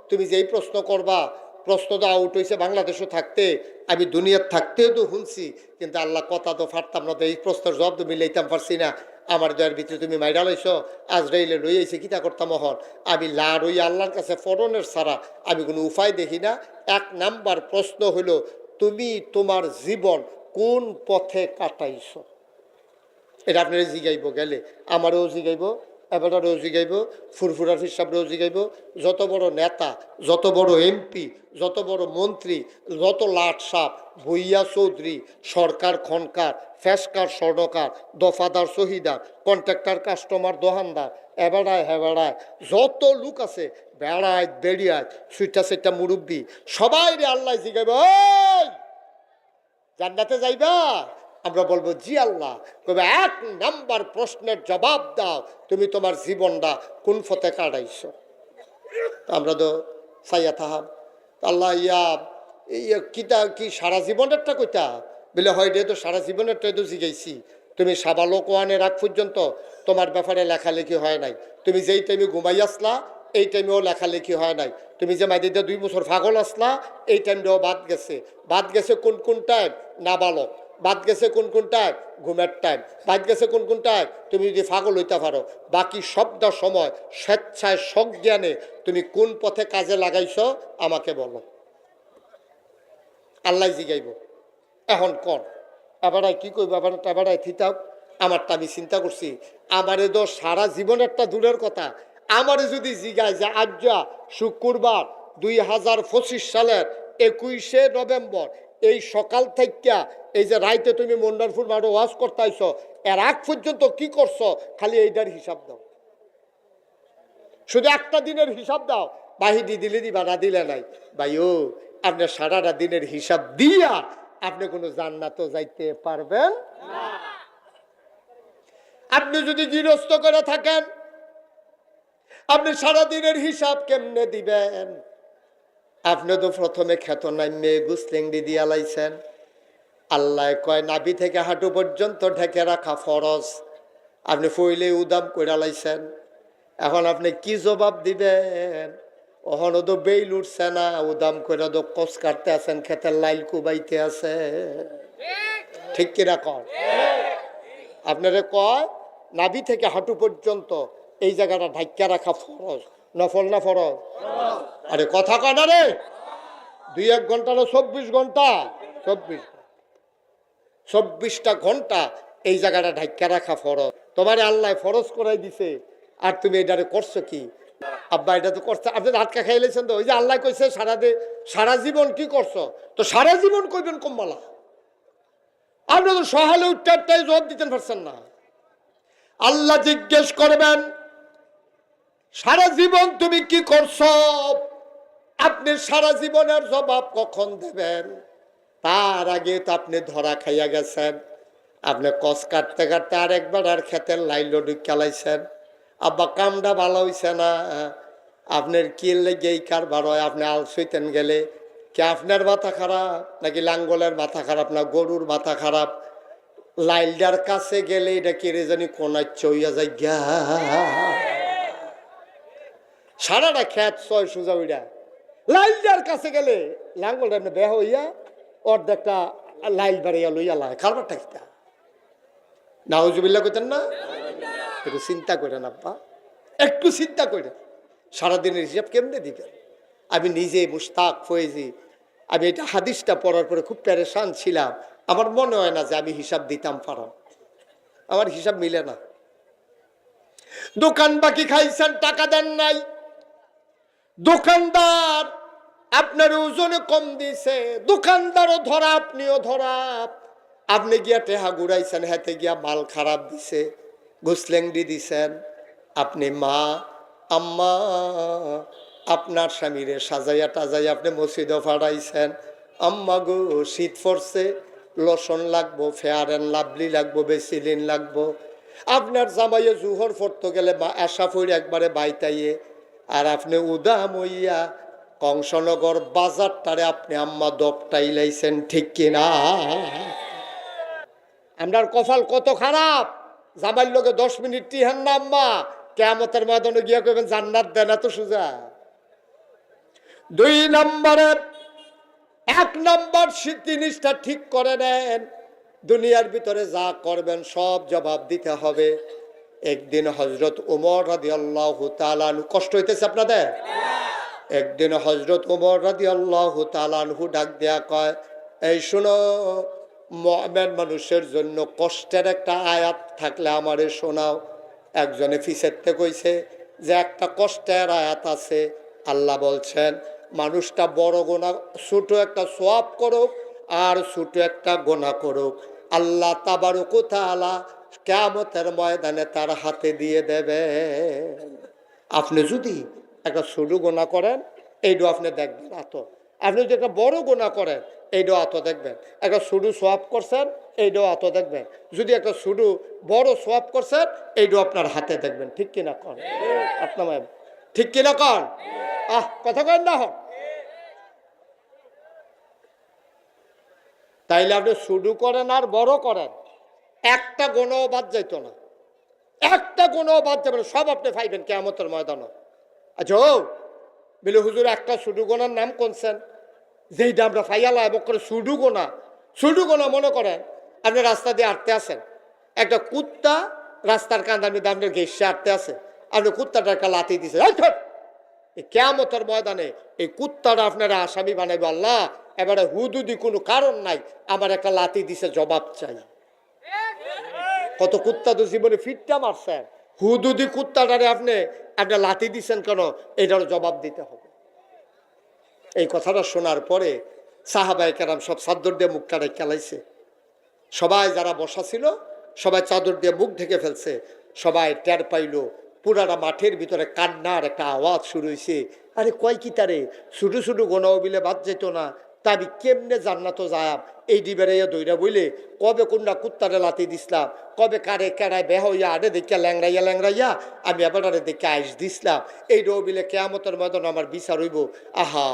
তুমি যেই প্রশ্ন করবা, প্রশ্ন তো আউট হয়েছে বাংলাদেশও থাকতে, আমি দুনিয়ার থাকতেও তো শুনছি, কিন্তু আল্লাহ কথা তো পারতাম না, তো এই প্রশ্নের জবাব তো মিলাইতাম পারছি না। আমার দয়ের ভিতরে তুমি মাইরা লাইছ, আজরাইলে লই আইছে, কিতা করতাম হন। আমি লাড় ওই আল্লাহর কাছে ফরনের ছাড়া আমি কোনো উপায় দেখি না। 1 নাম্বার প্রশ্ন হলো, তুমি তোমার জীবন কোন পথে কাটাইছ? এটা আপনারা জিগাইব, গেলে আমারও জিগাইব, এবারেও জিগাইব, ফুরফুরার হিসাবরেও জিগাইব। যত বড় নেতা, যত বড় এমপি, যত বড় মন্ত্রী, যত লাট সাপ, ভুইয়া চৌধুরী, সরকার খনকার, ফেসকার স্বর্ণকার, দফাদার শহীদার, কন্ট্রাক্টর কাস্টমার দোকানদার, এবেড়ায় হেবেড়ায় যত লোক আছে, বেড়ায় বেড়িয়ায় সুইটা সেটা মুরব্বী, সবাই রে আল্লাহ জিগাইব, ওই জান্নাতে যাইবা? আমরা বলবো জি আল্লাহ। কবে 1 নাম্বার প্রশ্নের জবাব দাও, তুমি তোমার জীবনটা কোন পথে কাটাইছ? আমরা তো সাইয়া থাহাম আল্লাহ কিতা কি সারা জীবনেরটা কইতা? বলে হয় রে, তো সারা জীবনেরটাই তো জিগাইছি। তুমি সাবালক ওয়ানের আগ পর্যন্ত তোমার ব্যাপারে লেখালেখি হয় নাই। তুমি যেই টাইমে ঘুমাই আসলা এই টাইমেও লেখালেখি হয় নাই। তুমি যে মাইদিতে 2 বছর পাগল আসলা এই টাইমটাও বাদ গেছে। বাদ গেছে কোন কোন টাইম? নাবালক। বাদ গেছে কোন কোন টাইম? ঘুমের টাইম। বাদ গেছে কোন কোন টাইম? তুমি যদি পাগল হইতে পারো। বাকি সবটা সময় স্বেচ্ছায় সজ্ঞানে তুমি কোন পথে কাজে লাগাইছ আমাকে বলো। আল্লাহ জিগাইব। এখন কর এবারাই কি করবো, এবারাই থিতাব। আমারটা আমি চিন্তা করছি, আমারে তো সারা জীবনেরটা দূরের কথা, আমারে যদি জিগায় যে আজ শুক্রবার 2025 সালের 21শে নভেম্বর এই সকাল থেকে এই যে রাইতে তুমি মন্ডারপুর মাঠে ওয়াজ করতে আইছো, এর আগ পর্যন্ত কি করছো, খালি এইটার হিসাব দাও। শুধু একটা দিনের হিসাব দাও, বাহিনী দিলে দিবা, না দিলে নাই। ভাইও আপনার সারাটা দিনের হিসাব দিয়া আপনি কোনো জান্নাতও যাইতে পারবেন না। আপনি যদি গৃহস্থ করে থাকেন, আপনি সারা দিনের হিসাব কেমনে দিবেন? আপনি তো প্রথমে খেত নাইমে গুসলেংডি দিয়া লাইছেন। আল্লাহ কয় নাভি থেকে হাঁটু পর্যন্ত ঢেকে রাখা ফরজ, আপনি ফইলে উদাম করে লাইছেন। এখন আপনি কি জবাব দিবেন? ওখানে তো বেইল উঠছে না, উদাম করে তো কষ কাটতে আছেন, খেতের লাইল কুবাইতে আছে। ঠিক কিনা কর? আপনারে কয় নাভি থেকে হাঁটু পর্যন্ত এই জায়গাটা ঢাক্কা রাখা ফরজ, নফল না ফরজ? আরে কথা কয় না রে। 2-1 ঘন্টা না 24 ঘন্টা? 24টা ঘন্টা এই জায়গাটা ঢাক্কা রাখা ফরজ। তোমার আল্লাহ ফরজ করাই দিছে, আর তুমি এটারে করছো কি? আব্বা এটা তো করছে, আপনি হাতকা খাইলেছেন তো। ওই যে আল্লাহ কইছে সারা জীবন কি করছো, তো সারা জীবন কইবেন কম্মালা। আপনি তো সহালে উত্তরটাই জবাব দিতে পারছেন না। আল্লাহ জিজ্ঞেস করবেন সারা জীবন তুমি কি করছো, আপনি সারা জীবনের জবাব কখন দেবেন? তার আগে তো আপনি ধরা খাইয়া গেছেন। আপনি কস কাটতে কাটতে আরেকবার আর খেতের লাইল ঢুকালাইছেন। আব্বা কামটা ভালো হইছে না, আপনার কি লেগে এই কারবার হয়? আপনি আলসইতেন গেলে কি আপনার মাথা খারাপ, নাকি লাঙ্গলের মাথা খারাপ, না গরুর মাথা খারাপ? লাইলটার কাছে গেলে এটা কেড়ে জানি কোনায় চইয়া যায় গা, সারাটা খেত ছয় সোজা উইডা। লাইলটার কাছে গেলে লাঙ্গলটা এমনি বেহ হইয়া অর্ধেকটা লাইল বাড়িয়া লইয়া লাই খারবারটা কিতা। নাউজুবিল্লাহ কইতেন না? একটু চিন্তা করেন আব্বা, একটু চিন্তা করেন সারাদিনের হিসাব কেমনে দিবেন। আমি নিজে মুশতাক ফয়েজি, আমি এটা হাদিসটা পড়ার পরে খুব পেরেশান ছিলাম। আমার মনে হয় না যে আমি হিসাব দিতাম পারাম, আমার হিসাব মিলে না। দোকান বাকি খাইছেন, টাকা দেন নাই, দোকানদার আপনার ওজনে কম দিছে, দোকানদারও ধরা আপনিও ধরা। আপনি গিয়া টেহা ঘুরাইছেন, হাতে গিয়া মাল খারাপ দিছে, ঘুসলেংডি দিছেন। আপনি মা আম্মা আপনার স্বামীরে সাজাইয়া টাজাইয়া আপনি মসজিদে ফাড়াইছেন। আম্মা গো শীত পড়ছে, লসন লাগবো, ফেয়ার অ্যান্ড লাভলি লাগবো, বেসিলিন লাগবো। আপনার জামাইয়ে জুহর পড়তে গেলে আশা ফইরে একবারে বাইতাইয়ে, আর আপনি উদাম হইয়া কংসনগর বাজারটারে আপনি আম্মা দপটাই লাইছেন। ঠিক কিনা? আমরার কপাল কত খারাপ, জামাইর লোকে 10 মিনিট টিহান না আম্মা, কিয়ামতের ময়দানে গিয়া কইবেন জান্নাত দেন, এত সোজা। 2 নম্বরে 1 নম্বর জিনিসটা ঠিক করে নেন, দুনিয়ার ভিতরে যা করবেন সব জবাব দিতে হবে। একদিন হযরত ওমর রাদিয়াল্লাহু তাআলা আনহু, কষ্ট হইতেছে আপনাদের? একদিন হযরত ওমর রাদিয়াল্লাহু তাআলা আনহু ডাক দেয়া কয়, এই শোনো, মুমিন মানুষের জন্য কষ্টের একটা আয়াত থাকলে আমারে শোনাও। একজনে ফিসেতে কইছে যে একটা কষ্টের আয়াত আছে, আল্লাহ বলছেন মানুষটা বড় গুনাহ, ছোট একটা সওয়াব করুক আর ছোট একটা গুনাহ করুক, আল্লাহ তাবারক ওয়া তাআলা কিয়ামতের ময়দানে তার হাতে দিয়ে দেবেন। আপনি যদি একটা ছোট গুনাহ করেন, এইটাও আপনি দেখবেন আত। আপনি যদি একটা বড় গুনাহ করেন, এইটাও আত দেখবেন। একটা ছোট সওয়াব করছেন, এইটাও আত দেখবেন। যদি একটা ছোট বড় সওয়াব করছেন, এইটাও আপনার হাতে দেখবেন। ঠিক কিনা কন? আপনার ঠিক কিনা কন? কথা কেন না হন? তাইলে আপনি শুরু করেন আর বড় করেন, একটা গুনাহ বাদ যাইতো না, একটা গুনাহ বাদ যাবে না, সব আপনি পাইবেন কিয়ামতের ময়দানে। আচ্ছা বলে হুজুর একটা শুরু গুনার নাম কোনছেন যেইটা আমরা ফাইয়ালা এবং করে শুরু গোনা? শুরু গোনা মনে করেন আপনি রাস্তা দিয়ে হাঁটতে আসেন, একটা কুত্তা রাস্তার কান্দার মধ্যে আপনার ঘেঁষে হাঁটতে আসে, আপনি কুত্তাটা একটা লাথি দিছে, কিয়ামতের ময়দানে এই কুত্তাটা আপনারা আসামি বানাইবে। আল্লাহ এবারে হুদুদি কোনো কারণ নাই, আমার একটা লাথি দিছে, জবাব চাই। কত কুত্তা তো জীবনে ফিটটা মারছেন, হুদুদি কুত্তাটারে আপনি একটা লাথি দিচ্ছেন কেন, এটার জবাব দিতে হবে। এই কথাটা শোনার পরে সাহাবায়ে কেরাম সব চাদর দিয়ে মুখটারে খেলাইছে। সবাই যারা বসা ছিল সবাই চাদর দিয়ে মুখ ঢেকে ফেলছে। সবাই টের পাইল, পুরাটা মাঠের ভিতরে কান্নার একটা আওয়াজ শুরু হয়েছে। আরে কয় কি তারে, ছোটো ছোটো গোনাও বিলে বাদ যেত না, তাবি কেমনে জান্নাত যায়াম এই ডিবেরে দইরা বইলে কবে কোনটা কুত্তারে লাতি দিসলাম, কবে কারে কেড়ায় বেহ হইয়া আরে দেখিয়া ল্যাংড়াইয়া ল্যাংড়াইয়া আমি এবারে দেখে আইস দিসলাম, এই ডো বিলে কেয়ামতের মতন আমার বিচার হইব। আহা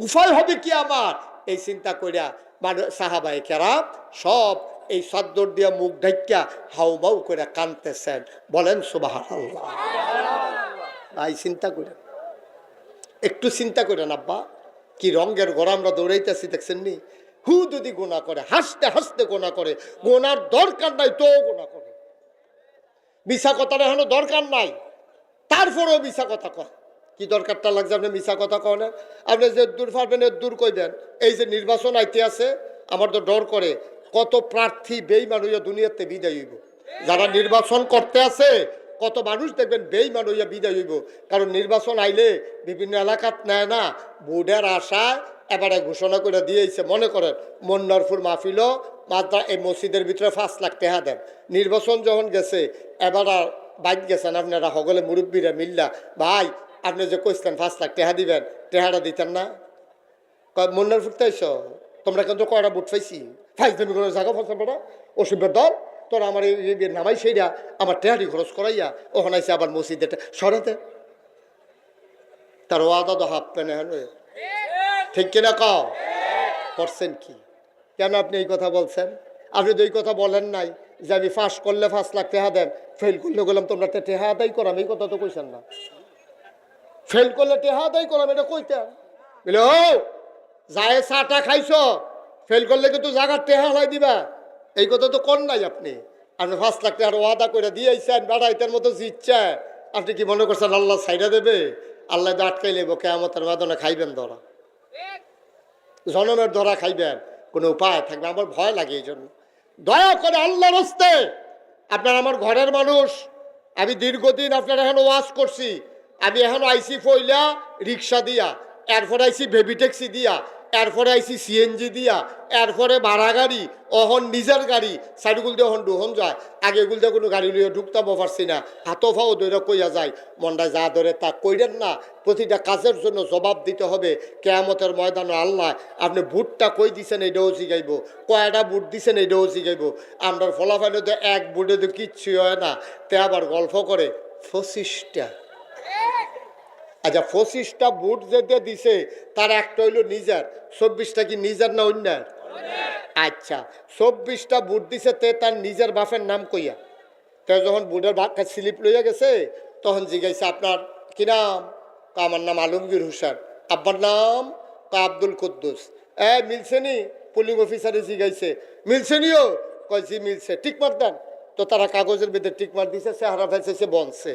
উপায় হবে কি আমার, এই চিন্তা করিয়া মানুষ সাহাবায়ে কেরাম সব এই চাদর দিয়া মুখ ঢাইকা হাউমাউ করে কাঁদতেছেন। বলেন সুবহানাল্লাহ। এই চিন্তা করেন, একটু চিন্তা করেন আব্বা, কি রঙের ঘর আমরা দৌড়াইতেছি দেখছেন নি? হু যদি গোনা করে, হাসতে হাসতে গোনা করে, গোনার দরকার নাই তো গোনা করে, মিশা কথাটা এখনো দরকার নাই, তারপরেও মিশা কথা কয়। কি দরকারটা লাগছে আপনি মিশা কথা কন? আপনি যে দূর পারবেন এর দূর কইবেন। এই যে নির্বাচন আইতে আছে, আমার তো ডর করে কত প্রার্থী বেইমান হইয়া দুনিয়াতে বিদায় হইব। যারা নির্বাচন করতে আছে কত মানুষ দেখবেন বেইমান হইয়া বিদায় হইব, কারণ নির্বাচন আইলে বিভিন্ন এলাকাত নেয় না, ভোটের আশায় এবারে ঘোষণা করে দিয়েছে। মনে করেন মন্নারপুর মাহফিল মাত্রা এই মসজিদের ভিতরে 5 লাখ টাকা দেন, নির্বাচন যখন গেছে এবার বাইক গেছেন আপনারা সকলে মুরব্বীরা মিল্লা, ভাই আপনি যে কইছেন 5 লাখ টাকা দিবেন, টাকাটা দিতেন না? মন্নারপুর তাইছ তোমরা কিন্তু কয়টা বুট পাইছি, ফাইজলামি করে জায়গা ফসল বেড়া অসুবিধার দল, তোরা আমার এই নামাই সেইরা আমার টেহারি খরচ করাইয়া ওখানে আইসে আবার মসজিদে সরাতে, তার ওয়াদা তো হাফ পেনে হল। ঠিক কিনা কও? করছেন কি? কেন আপনি এই কথা বলছেন? আপনি তো এই কথা বলেন নাই যে আমি পাস করলে 5 লাখ টাকা দেন, ফেল করলে গেলাম তোমরা টেহা আদায় করাম, এই কথা তো কইছেন না। ফেল করলে টেহা আদায় করাম এটা কইতেন, বুঝলে ও যায় চাটা খাইছ, ফেল করলে কিন্তু জায়গার টেহা হলাই দিবা, এই কথা তো কর নাই আপনি। আপনি 5 লাখ টাকার ওয়াদা করে দিয়েছেন, বেড়াইতের মতো জিতছে, আপনি কি মনে করছেন আল্লাহ সাইডা দেবে? আল্লাহ তো আটকাই লেব, কেয়ামতের মাধ্যমে খাইবেন ধরা, জনমের ধরা খাইবেন, কোনো উপায় থাকবে? আমার ভয় লাগে এই জন্য। দয়া করে আল্লাহর হস্তে আপনার আমার ঘরের মানুষ, আমি দীর্ঘদিন আপনার এখন ওয়াজ করছি, আমি এখন আইসি ফইলা রিক্সা দিয়া, এরপরে আইসি বেবি ট্যাক্সি দিয়া, এরপরে আইসি সিএনজি দিয়া, এরপরে ভাড়া গাড়ি, অহন নিজের গাড়ি, সাইডগুল দিয়ে অহন ডুহন যায়, আগে এগুল দিয়ে কোনো গাড়ি লইয়া ঢুকতাম পারছি না, হাতো ফাও দৈরা কইয়া যায়, মনটা যা ধরে তা কইরেন না। প্রতিটা কাজের জন্য জবাব দিতে হবে কিয়ামতের ময়দানে। আল্লাহ আপনি বুটটা কই দিছেন এইটাও জিগাইব, কয়টা বুট দিছেন এইটাও জিগাইব। আমরা ফলাফাইলে তো এক বুটে তো কিচ্ছু হয় না, তে আবার গল্প করে 25টা। আচ্ছা 25টা বুট যেতে দিছে তার একটা হইল নিজের, 24টা কি নিজের না অন্যের? আচ্ছা, 24টা বুট দিছে, তে তার নিজের বাপের নাম কইয়া। তো যখন বুটের বাপটা স্লিপ লইয়া গেছে, তখন জিজ্ঞাসা আপনার কি নাম? আমার নাম আলমগীর হোসেন। আব্বার নাম? আব্দুল কুদ্দুস। মিলছে নি? পুলিং অফিসারে জিজ্ঞাসে মিলছে নিও? কয় জি মিলছে। টিক মার দেন। তো তারা কাগজের ভিতরে টিক মার দিছে, চেহারা ফেলছে, সে বনছে।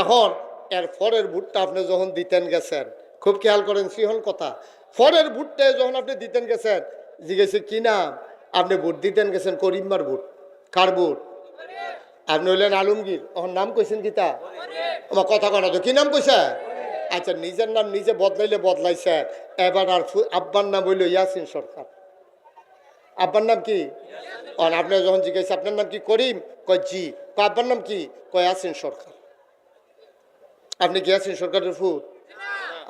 এখন এর ফরের বুটটা আপনি যখন দিতেন গেছেন, খুব খেয়াল করেন সিহল কথা, ফরের বুটটা যখন আপনি দিতেন গেছেন, জিজ্ঞাসে কি নাম? আপনি বুট দিতেন গেছেন করিম্মার বুট। কার বুট? আপনি হইলেন আলমগীর। ওর নাম কইছেন কিতা? আমার কথা কনা তো কি নাম কইছে? আচ্ছা, নিজের নাম নিজে বদলাইলে বদলাইছে। এবার আর আব্বার নাম হইল ইয়াসিন সরকার। আব্বার নাম কি? আপনি যখন জিজ্ঞাসা আপনার নাম কি? করিম। কয় জি। আব্বার নাম কি? কয় ইয়াসিন সরকার। আপনি কি ইয়াসিন সরকারের ফুট?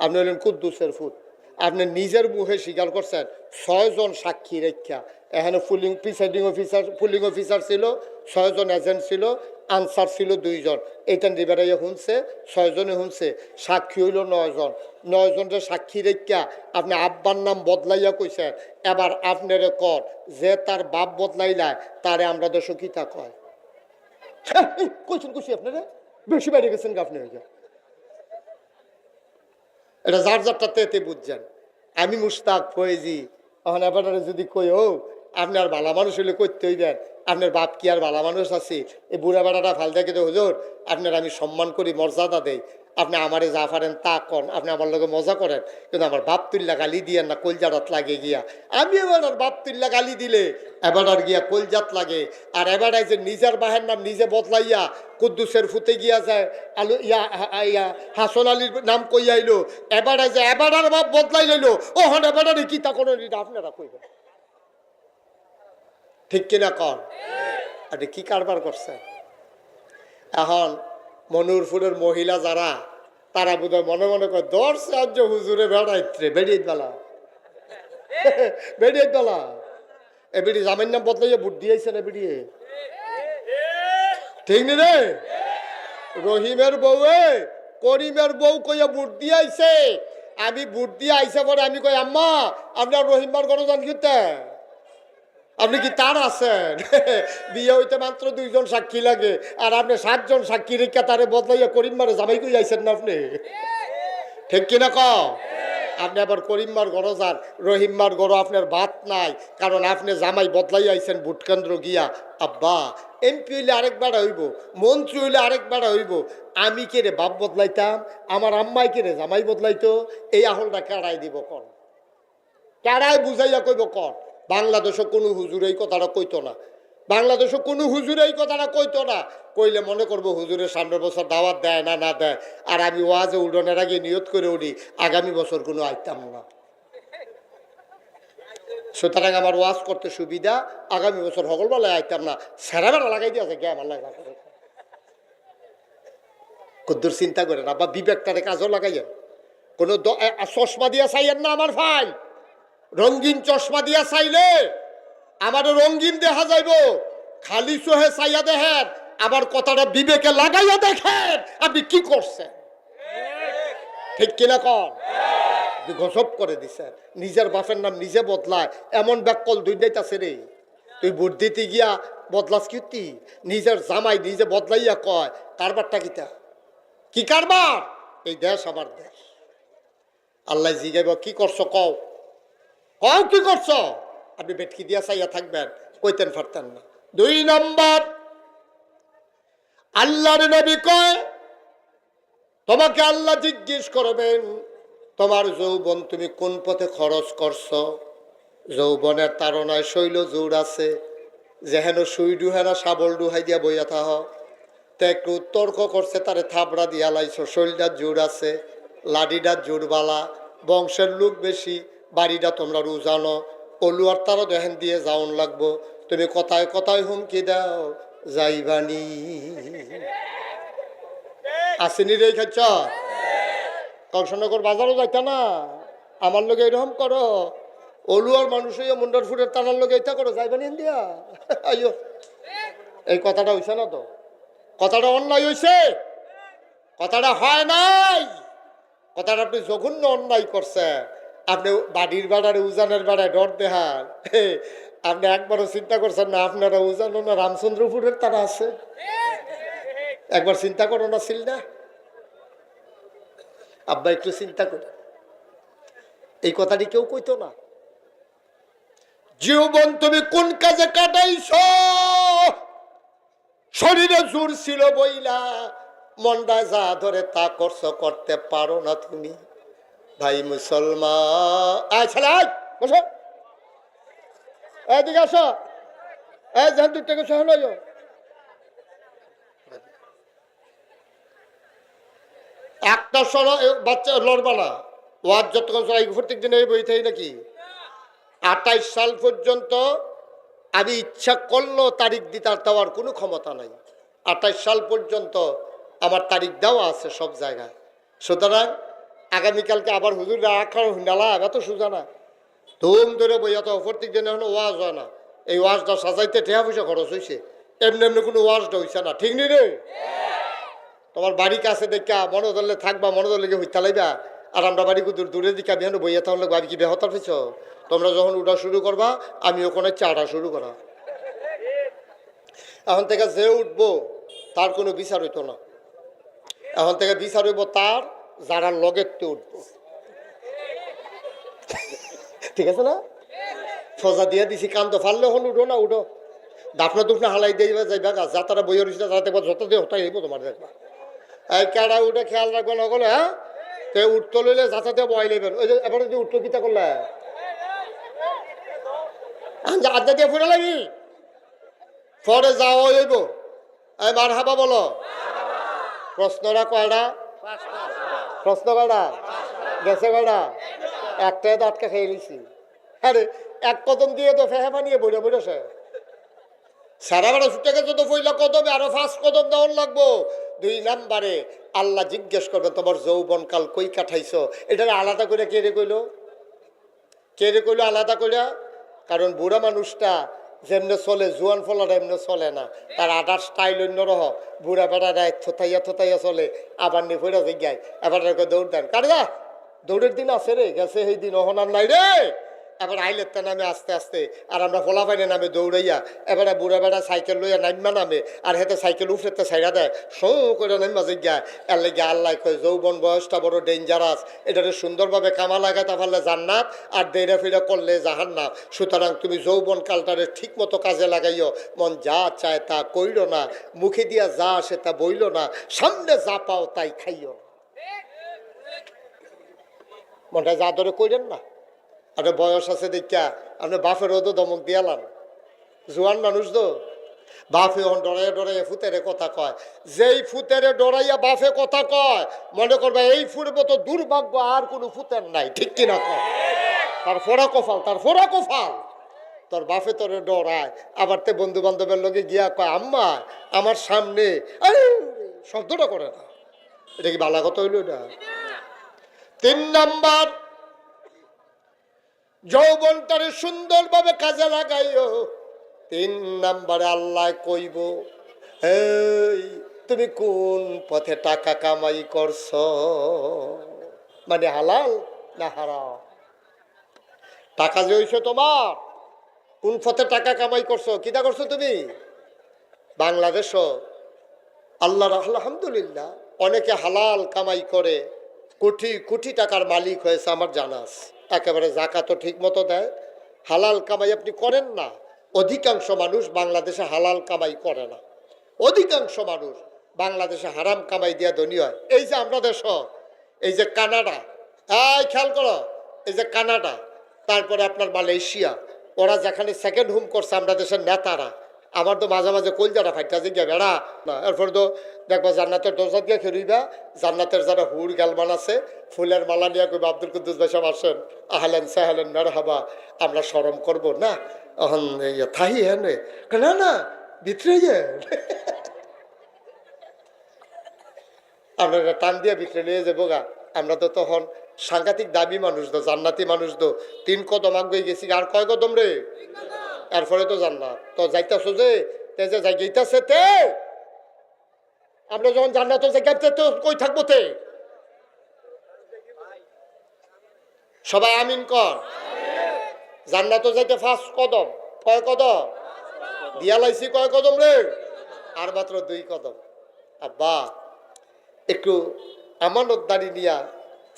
আপনি হলেন কুদ্দুসের ফুট। আপনি নিজের মুখে স্বীকার করছেন। 6 জন সাক্ষী রেখা এখানে পুলিং অফিসার ছিল, 6 জন এজেন্ট ছিল, আনসার ছিল 2 জন। এইটা নিবেরাইয়া শুনছে, 6 জনে শুনছে, সাক্ষী হইল 9 জন। 9 জনের সাক্ষী রেখা আপনি আব্বার নাম বদলাইয়া কইছেন। এবার আপনার কর যে তার বাপ বদলাইলায় তারে আমরা দেশ কিতা কয়? কইছেন খুশি আপনারা বেশি বাইরে গেছেন আপনি হয়ে। এটা যার যারটা তেতে বুঝছেন। আমি মুস্তাক ফয়েজি। এখন এবারে যদি কই ও আপনার ভালো মানুষ হইলে করতে হইবেন, আপনার বাপ কি আর ভালো মানুষ আছে? এই বুড়া বেড়াটা ফাল দেখে তো হুজুর আপনার আমি সম্মান করি, মর্যাদা দেই, আপনি আমারে যা পারেন তা কন, আপনি আমার লগে মজা করেন, কিন্তু আমার বাপ তুল্লা গালি দিয়েন না, কলজারাত লাগে গিয়া। আমি এবার বাপ তুল্লা গালি দিলে এবার আর গিয়া কলজাত লাগে। আর এবার যে নিজের বাহের নাম নিজে বদলাইয়া কুদ্দুসের ফুতে গিয়া যায়, আলু ইয়া হাসন আলীর নাম কইয়া আইলো, এবার যে এবার আর বাপ বদলাই লইলো, ও হন এবার কি তা কোনো আপনারা কইবেন? ঠিক কিনা কন? আপনি কি কারবার করছেন? এখন মনুরপুরের মহিলা যারা, তারা বোধহয় মনে মনে করে দর্শে আজ হুজুরে বেড়াইত্রে বেড়িয়ে বেলা বেড়িয়ে বেলা এ বেড়ি জামের নাম বদলাইয়া বুট দিয়েছে না বেড়িয়ে? ঠিক নি রে? রহিমের বউয়ে করিমের বউ কইয়া বুট দিয়ে আইছে। আমি বুট দিয়ে আইসা পরে আমি কই আম্মা আপনার রহিমার গণজান কিতে? আপনি কি তার আছেন? বিয়ে হইতে মাত্র 2 জন সাক্ষী লাগে, আর আপনি 7 জন সাক্ষী রেখা তারে বদলাইয়া করিম মারে জামাই কই আইছেন না আপনি? ঠিক কিনা ক? আপনি আবার করিম মার গড় যান, রহিম মার গড় আপনার ভাত নাই, কারণ আপনি জামাই বদলাই আইছেন ভোট কেন্দ্র গিয়া। আব্বা এমপি হইলে আরেকবার হইব, মন্ত্রী হইলে আরেকবার হইব, আমি কে রে বাপ বদলাইতাম, আমার আম্মাই কে রে জামাই বদলাইতো? এই আহলটা কেড়াই দিব কর, কেড়াই বুঝাইয়া কইব কর। বাংলাদেশে কোনো হুজুর এই কথাটা কইতো না, বাংলাদেশে কোনো হুজুর এই কথাটা কইতো না। কইলে মনে করবো হুজুরের সামনের বছর দাওয়াত দেয় না না দেয়, আর আমি ওয়াজে উডনের আগে নিয়ত করে উঠি আগামী বছর কোনো আইতাম না। সুতরাং আমার ওয়াজ করতে সুবিধা, আগামী বছর সকলবেলায় আইতাম না, সেরাবেলা লাগাই দিয়েছে গে আমার লাগা কদ্দুর চিন্তা করেন। আবার বিবেকটারে কাজও লাগাইয়েন, কোনো চশমা দিয়া চাইয়েন না আমার ভাই। রঙিন চশমা দিয়া চাইলে আমার রঙিন দেখা যাইব, খালি চোহে চাইয়া দেখেন, আবার কথাটা বিবেকে লাগাইয়া দেখেন আপনি কি করছেন। ঠিক কিনা কন? গজব করে দিছেন। নিজের বাপের নাম নিজে বদলায়, এমন ব্যাকল দুইটাইতাছে রে। তুই ভোট দিতে গিয়া বদলাস কি? নিজের জামাই নিজে বদলাইয়া কয় কারবারটা কিতা? কি কারবার? এই দেশ আমার দেশ। আল্লাহ জিগাইব কি করছো কও, কও কি করছো? আপনি বেটকি দিয়া চাইয়া থাকবেন, কইতেন পারতেন না। 2 নম্বর, আল্লাহর নবী কয় তোমাকে আল্লাহ জিজ্ঞেস করবেন তোমার যৌবন তুমি কোন পথে খরচ করছো। যৌবনের তাড়নায় শৈল জোর আছে, যেহেন সুই ডুহারা শাবল ডুহাই দিয়া বইয়া থাহ। তো একটু তর্ক করছে, তারে থাবড়া দিয়া লাইছো, শৈলটার জোর আছে, লাডিটার জোরবালা, বংশের লোক বেশি, বাড়িটা তোমরা রুজানো, অলুয়ার তারও দেখেন দিয়ে যাওন লাগবো, তুমি কথায় কথায় হুমকি দাও যাইবানি। আসেনি রে খাচ্ছ? কংসনগর বাজারও যাইতা না, আমার লোক এরকম করো, অলুয়ার মানুষ হইয়া মুন্ডার ফুটের তানার লোক এইটা করো যাইবানি দিয়া। আইও, এই কথাটা হইছে না তো, কথাটা অন্যায় হইছে, কথাটা হয় নাই, কথাটা আপনি জঘন্য অন্যায় করছে। আপনি বাড়ির বেড়ারে উজানের বেড়ায় ডর দেহার, আপনি একবারও চিন্তা করছেন না আপনারা উজানো না রামচন্দ্রপুরের তারা আছে? একবার চিন্তা করো না ছিল না? আব্বা একটু চিন্তা করে, এই কথাটি কেউ কইতো না। জীবন তুমি কোন কাজে কাটাইছ? শরীরে জোর ছিল বইলা, মনটা যা ধরে তা করছো, করতে পারো না তুমি। ভাই মুসলমান, আয় ছেলে আয়, বসো, এদিকে আসো, এই যান দূর থেকে সহ লইও। একটা সরো বাচ্চা লড়বা না, ওয়াজ যতক্ষণ সরাই প্রত্যেক দিন এই বই থাই নাকি 28 সাল পর্যন্ত আমি ইচ্ছা করলেও তারিখ দিতে দেওয়ার কোনো ক্ষমতা নাই। 28 সাল পর্যন্ত আমার তারিখ দেওয়া আছে সব জায়গায়। সুতরাং আগামীকালকে আবার হুজুর রাখার নালা এত সোজা না, ধুম ধরে বইয়া তো প্রত্যেক দিন এখনো ওয়াজ হয় না। এই ওয়াজটা সাজাইতে ঠেয়া পয়সা খরচ হয়েছে, এমনি এমনি কোনো ওয়াজটা হয়েছে না, ঠিক নেই রে? তোমার বাড়ি কাছে দেখা মনে ধরলে থাকবা, মনে ধরলে হইতে লাইবা। আর আমরা বাড়ি দূরে দিকে বিহানো বইয়া তাহলে বাড়ি কি বেহতার পেছ? তোমরা যখন উঠা শুরু করবা আমি ওখানে চাটা শুরু করা। এখন থেকে যে উঠবো তার কোনো বিচার হইতো না, এখন থেকে বিচার হইব তার যারা লগেতে উঠবো। ঠিক আছে না? সজা দিয়ে দিছি, কান্ত ফাললে হন উঠো না, উঠো দাফনা দুফনা হালাই দিয়ে যাইবা গা, যা তারা বইয়ের যা দেখবা যত দিয়ে হতাই হইব তোমার দেখবা। এই কেডা উঠে খেয়াল রাখবে না বলে, হ্যাঁ তে উঠতে লইলে যাতে দিয়ে বয় লইবেন। ওই যে এবারে যদি উঠলো কিতা করলে আড্ডা দিয়ে ফুটে লাগি পরে যাওয়া হইব। এই মার হাবা বলো। প্রশ্নটা কয়টা? প্রশ্ন কয়টা গেছে? কয়টা? একটাই তো আটকা খেয়ে নিছি। আরে এক কদম দিয়ে তো ফেহে বানিয়ে বইরে বইরেছে সারা বেড়া ছুটে গেছে তো পইলা কদমে আরো 5 কদম দেওয়ার লাগবো। 2 নাম্বারে আল্লাহ জিজ্ঞেস করবে তোমার যৌবন কাল কই কাটাইছো। এটা আলাদা করে কে রে কইলো? কে রে কইলো আলাদা কইরা? কারণ বুড়া মানুষটা যেমনে চলে জুয়ান ফলাটা এমনি চলে না, তার আটার স্টাইল অন্য রহ। বুড়া বেড়া রায় থোথাইয়া থোথাইয়া চলে, আবার নে ফেরা জিজ্ঞায় এবার দৌড় দেন কারে যা দৌড়ের দিন আছে রে, গেছে সেই দিন অহনার নাই রে। এবার আইলের তা নামে আস্তে আস্তে, আর আমরা ফোলা পাইনে নামে দৌড়াইয়া, এবারে বুড়া বেড়া সাইকেল লইয়া নামা নামে, আর হেতে সাইকেল উফরেতে সাইরা দেয় সৌ করে নামা জিজ্ঞায়। এর লেগে আল্লাহ কয় যৌবন বয়সটা বড় ডেঞ্জারাস, এটাকে সুন্দরভাবে কামা লাগাতে পারলে জান্নাত, আর দেড়া ফিরা করলে জাহান্নাম। সুতরাং তুমি যৌবন কালটারে ঠিক মতো কাজে লাগাইও। মন যা চায় তা কইল না, মুখে দিয়া যা আসে তা বইল না, সামনে যা পাও তাই খাইও না। মনটা যা ধরে কইলেন না। আপনার বয়স আছে দেখা আপনার বাপেরও তো দমক দিয়ালাম, জোয়ান মানুষ তো বাপে ডরাইয়া ডরাইয়া ফুতেরে কথা কয়। যেই ফুতেরে ডরাইয়া বাপে কথা কয় মনে করবে এই ফুরের মতো দুর্ভাগ্য আর কোনো ফুতের নাই, ঠিক কিনা কয়? তার ফোড়া কফাল, তার ফোড়া কফাল। তোর বাপে তোরে ডরায়, আবার তে বন্ধু বান্ধবের লগে গিয়া কয় আম্মা আমার সামনে, আরে শব্দটা করে না। এটা কি বালা কথা হইল না? 3 নাম্বার যৌবনটারে সুন্দরভাবে কাজে লাগাইও। 3 নাম্বারে আল্লাহ কইব এই তুমি কোন পথে টাকা কামাই করছ, মানে হালাল না হারাম। টাকা যে হইছে তোমার, কোন পথে টাকা কামাই করছো, কিটা করছো তুমি? বাংলাদেশ আল্লাহর আলহামদুলিল্লাহ অনেকে হালাল কামাই করে কোটি কোটি টাকার মালিক হয়েছে আমার জানা আছে। একেবারে জাকাতও ঠিক মতো দেয়, হালাল কামাই আপনি করেন না। অধিকাংশ মানুষ বাংলাদেশে হালাল কামাই করে না, অধিকাংশ মানুষ বাংলাদেশে হারাম কামাই দিয়া ধনী হয়। এই যে আমরা দেশ, এই যে কানাডা, এই খেয়াল করো, এই যে কানাডা, তারপরে আপনার মালয়েশিয়া, ওরা যেখানে সেকেন্ড হোম করছে আমরা দেশের নেতারা, আমার তো মাঝে মাঝে কলজাটা ফাইটা জিজ্ঞা বেড়া না। এরপরে তো দেখবা জান্নাতের দরজা দিয়ে খেলুইবা, জান্নাতের যারা হুর গালমান আছে ফুলের মালা নিয়ে কইবা আব্দুল কুদ্দুস ভাই সাহেব আসেন, আহলেন সাহলেন মেরহাবা, আমরা শরম করব না এখন থাই হ্যাঁ না না ভিতরে যে আমরা টান দিয়ে ভিতরে নিয়ে যাবো গা। আমরা তো তখন সাংঘাতিক দামি মানুষ তো, জান্নাতি মানুষ তো, 3 কদম আগে গেছি। আর কয় কদম রে? এরপরে তো জান্নাত। তো যাইতেছো যে তে যে যাই গেইতাছে তে, আমরা যখন জান্নাত যাইতে তো কই থাকবো তে? সবাই আমিন কর। জান্নাত যাইতে 5 কদম, কয় কদম দিয়া লাইছি, কয় কদম রে? আর মাত্র 2 কদম। আব্বা একটু আমানতদারি নিয়া